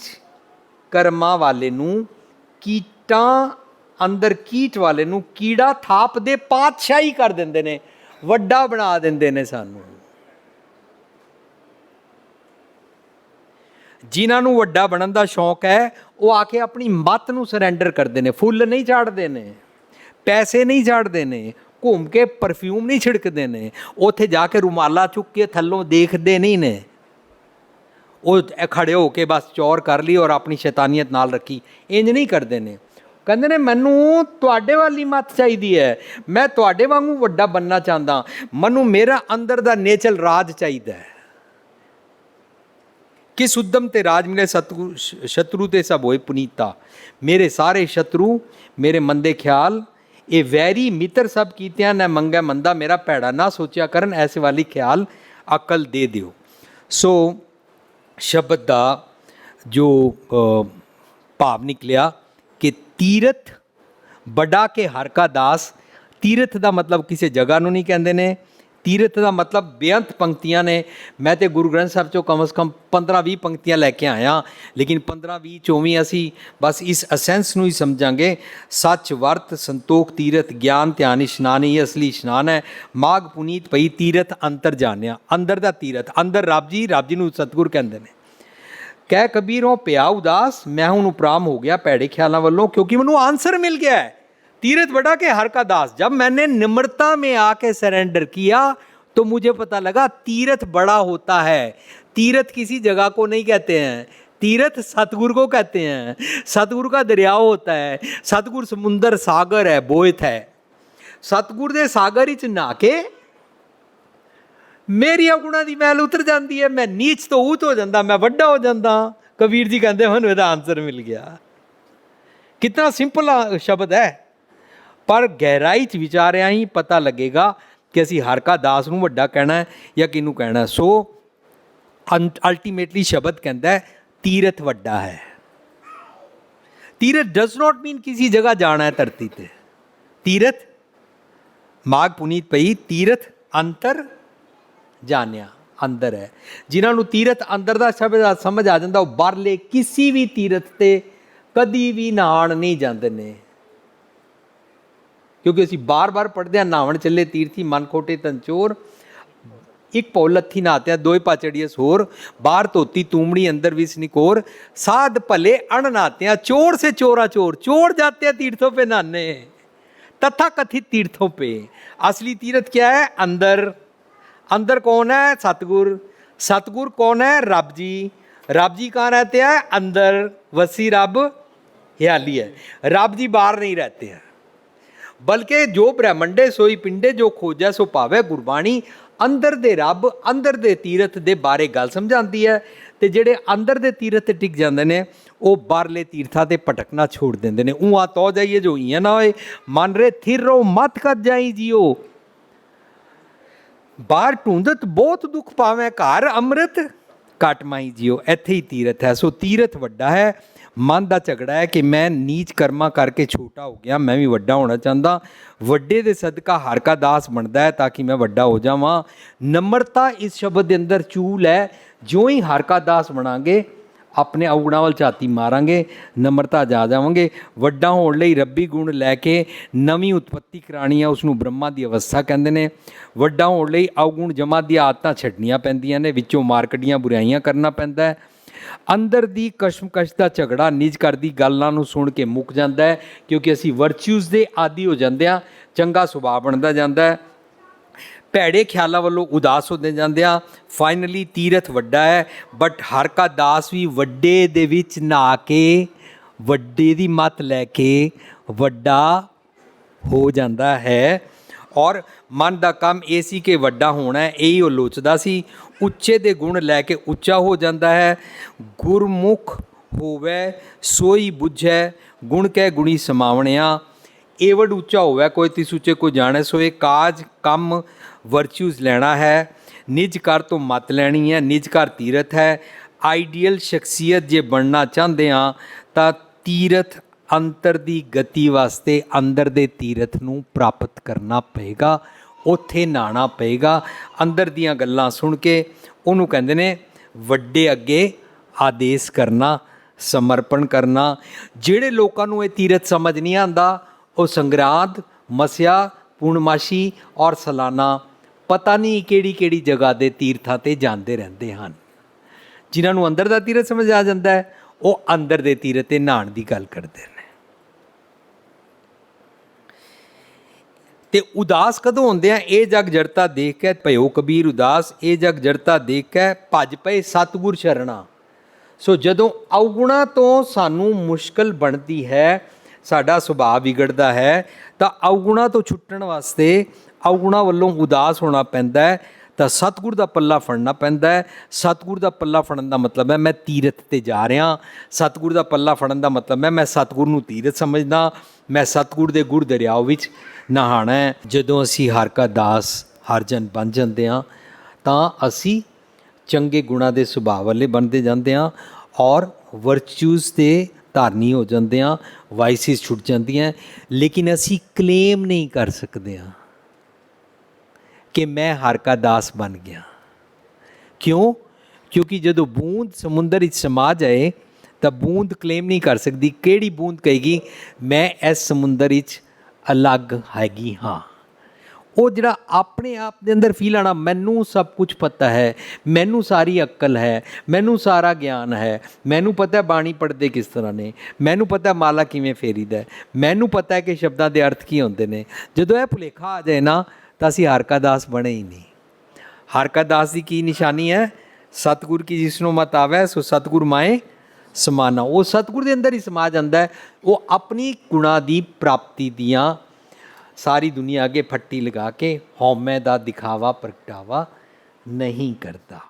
कर्मा वाले नू कीटा अंदर कीट वाले नू कीड़ा थाप दे पातशाही कर देंदे ने, वड्डा बना देंदे ने सानू। जिन्हां नू वड्डा बनन दा शौक है वो आके अपनी मत नू सरेंडर करते हैं। फुੱਲ नहीं झाड़ते ने, पैसे नहीं झाड़ते ने, घूम के परफ्यूम नहीं छिड़कते ने, उत्थे जाके रुमाला चुक के थल्लों देखते नहीं ने। वो खड़े होके बस चौर कर ली और अपनी शैतानियत नाल रखी, इंज नहीं करते ने। कहते ने मैनू तुहाडे वाली मत चाहिदी है, मैं तुहाडे वांगू वड्डा बनना चाहता, मैनू मेरा अंदर दा नेचर राज चाहिदा है। किस उद्यम ते राज मिले सतगुरु शत्रु ते सब होए पुनीता। मेरे सारे शत्रु मेरे मंदे ख्याल, ये वैरी मित्र सब कीतियां न मंगै मंदा, मेरा भैड़ा ना सोचा करन, ऐसे वाली ख्याल अकल दे दियो। सो शब्द का जो भाव निकलिया कि तीरथ बड़ा के हर का दास। तीरथ का मतलब किसी जगह नूं नहीं कहते ने, तीरथ का मतलब बेअंत पंक्तियां ने। मैं तो गुरु ग्रंथ साहब चो कम से कम 15-20 पंक्तियां लैके आया, लेकिन 15-20 चों भी असी बस इस असेंस नूं ही समझांगे। सच वर्त संतोख तीरथ, ज्ञान ध्यान इशनान ही असली इशनान है। माघ पुनीत पई तीरथ अंतर जानिया। अंदर दा तीरथ, अंदर रब जी नूं सतगुर कहंदे ने। कह कबीरों पिया उदास, मैं हूँ उपराम हो गया पैड़े ख्यालों वालों, क्योंकि मैनू आंसर मिल गया है। तीरथ बड़ा के हर का दास। जब मैंने निम्रता में आके सरेंडर किया तो मुझे पता लगा तीरथ बड़ा होता है। तीरथ किसी जगह को नहीं कहते हैं, तीरथ सतगुरु को कहते हैं। सतगुरु का दरियाव होता है, सतगुरु समुंदर सागर है, बोयत है। सतगुरु दे सागर विच नहा के मेरिया गुणा की मैल उतर जाती है, मैं नीच तो ऊच हो जाता, मैं वड्डा हो जाता। कबीर जी कहते हैं मैनूं इहदा आंसर मिल गया। कितना सिंपल शब्द है, पर गहराई च विचारिया ही पता लगेगा कि असी हर का दास नूं वड्डा कहना है या किनू कहना है। सो अल्टीमेटली शब्द कहता है तीरथ वड्डा है। तीरथ डज नॉट मीन किसी जगह जाना है धरती ते। तीरथ माघ पुनीत पई तीरथ अंतर जानिया, ਅੰਦਰ ਹੈ। ਜਿਨ੍ਹਾਂ ਨੂੰ ਤੀਰਥ ਅੰਦਰ ਦਾ ਸ਼ਬਦ ਸਮਝ ਆ ਜਾਂਦਾ, ਉਹ ਬਾਹਰਲੇ ਕਿਸੇ ਵੀ ਤੀਰਥ 'ਤੇ ਕਦੀ ਵੀ ਨਹਾਉਣ ਨਹੀਂ ਜਾਂਦੇ ਨੇ। ਕਿਉਂਕਿ ਅਸੀਂ ਬਾਰ-ਬਾਰ ਪੜ੍ਹਦੇ ਹਾਂ, ਨਹਾਵਣ ਚੱਲੇ ਤੀਰਥੀ ਮਨ ਖੋਟੇ ਤਨ ਚੋਰ, ਇੱਕ ਪਉ ਲੱਥੀ ਨਹਾਤਿਆ ਦੋਏ ਪਾਚੜੀਐਸ ਹੋਰ, ਬਾਹਰ ਧੋਤੀ ਤੂਮੜੀ ਅੰਦਰ विष निकोर, साध भले अण नहात्या चोर से चोरा चोर, चोर जाते हैं तीर्थों पे नहाने, तथा कथित तीर्थों पे। असली तीर्थ क्या है? अंदर। अंदर कौन है? सतगुर। सतगुर कौन है? रब जी। रब जी कहाँ रहते हैं? अंदर। वसी रब ह्याली है। रब जी बाहर नहीं रहते हैं, बल्कि जो ब्रह्मंडे सोई पिंडे, जो खोजै सो पावे गुरबाणी। अंदर दे रब, अंदर दे तीरथ दे बारे गल समझाती है, ते जेड़े अंदर दे तीरथ ते टिक जाते हैं वो बाहरले तीर्थां ते भटकना छोड़ देंदे ने। ऊँ तो जाइए जो इं ना होए, मन रे थिर रहो मत कर जाई जियो, बाहर ढूंढत बहुत दुख पावे, घर अमृत घट माई जियो। इत्थे ही तीरथ है। सो तीरथ वड्डा है। मन का झगड़ा है कि मैं नीच कर्मा करके छोटा हो गया, मैं भी वड्डा होना चाहता। वड्डे दे सदका हर का दास बनता है ताकि मैं वड्डा हो जावां। नम्रता इस शब्द के अंदर चूल है। जो ही हर का दास बनांगे, अपने अवगुणां वल झाती मारांगे, नम्रता जा जावांगे। वड्डा होण लई रब्बी गुण लैके नवीं उत्पत्ति करानी है, उसनूं ब्रह्मा की अवस्था कहते हैं। वड्डा होण लई अवगुण जमा दी आदतां छड्डणीਆਂ पैंदियां ने, विचों मारकड़ियां बुराइयां करना पैंदा है। अंदर दी कशमकश का झगड़ा निज घर दी गल्लां नूं सुण के मुक जाता है, क्योंकि असी वर्च्यूज़ दे आदि हो जाते हैं। चंगा सुभाव बनता जाता है, भैड़े ख्यालों वालों उदास होते जाते हैं। फाइनली तीरथ वड्डा है, बट हर का दास भी वड्डे दे विच नहा के, वड्डे दी मत लैके वड्डा हो जाता है। और मन का काम ये सी कि वड्डा होना है, यही वो लोचदा सी। उच्चे दे गुण लैके उच्चा हो जाता है। गुरमुख होवे सोई बुझै, गुण कै गुणी समावणिया। एवड उच्चा होवे कोई तिस उच्चे को जाने, सोए काज कम वर्च्यूज़ लेना है। निज घर तो मत लैनी है, निज घर तीरथ है। आइडियल शख्सियत जे बनना चाहते हाँ तो तीरथ अंतर दी गति वास्ते अंदर दे तीरथ नूं प्राप्त करना पेगा, उत्थे नहाना पेगा। अंदर दियां गल्लां सुन के उन्होंने कहते ने वड्डे अगे आदेश करना, समर्पण करना। जिहड़े लोगों को यह तीरथ समझ नहीं आता, वो संगरांद, मस्या, पूर्णमाशी और सालाना पता नहीं किहड़ी किहड़ी जगह के तीर्थां ते जाते रहते हैं। जिन्होंने अंदर का तीरथ समझ आ जाता है, वो अंदर के तीरथ ते नहाण की गल करते हैं। ते उदास कदों होंदे आ? ये जग जड़ता देख के भयो कबीर उदास, ये जग जड़ता देख के भज पए सतगुर शरणा। सो जदों अवगुणा तो सानू मुश्किल बनती है, साडा सुभाव बिगड़ता है, तो अवगुणा तो छुट्टण वास्ते अवगुणा वल्लों उदास होना पैंदा है, तो सतगुर का पल्ला फड़ना पैंदा है। सतगुर का पल्ला फड़न का मतलब है मैं तीरथ ते जा रहा। सतगुर का पल्ला फड़न का मतलब है मैं सतगुर नूं तीरथ समझदा, मैं सतगुर दे गुर दरियाओ विच नहाना है। जदों असी हर का दास हर जन बन जाते हाँ, तो असी चंगे गुणा के सुभाव वाले बनते जाते हाँ और वर्च्यूज़ के धारनी हो जाते हाँ, वाइसिस छुट जाती हैं। लेकिन असी क्लेम नहीं कर सकते हाँ कि मैं हर का दास बन गया। क्यों? क्योंकि जदों बूंद समुंदर समा जाए तो बूंद क्लेम नहीं कर सकती। किहड़ी बूंद कहेगी मैं इस समुंदर अलग हैगी हाँ? वो जिहड़ा अपने आप के अंदर फील आना, मैनू सब कुछ पता है, मैनू सारी अक्ल है, मैनू सारा ज्ञान है, मैनू पता है बाणी पढ़ते किस तरह ने, मैनू पता है माला किवें फेरीदा है, मैनू पता है कि शब्दां दे अर्थ की होंदे ने। जदों यह भुलेखा आ जाए ना, तो असीं हर का दास बने ही नहीं। हर का दास की की निशानी है? सतगुर की जिसनों मत आवे सो सतगुर माए समाना। वो सतगुर के अंदर ही समा जाता है। वो अपनी गुणा की प्राप्ति दियाँ सारी दुनिया अगे फट्टी लगा के हौमे दा दिखावा प्रगटावा नहीं करता।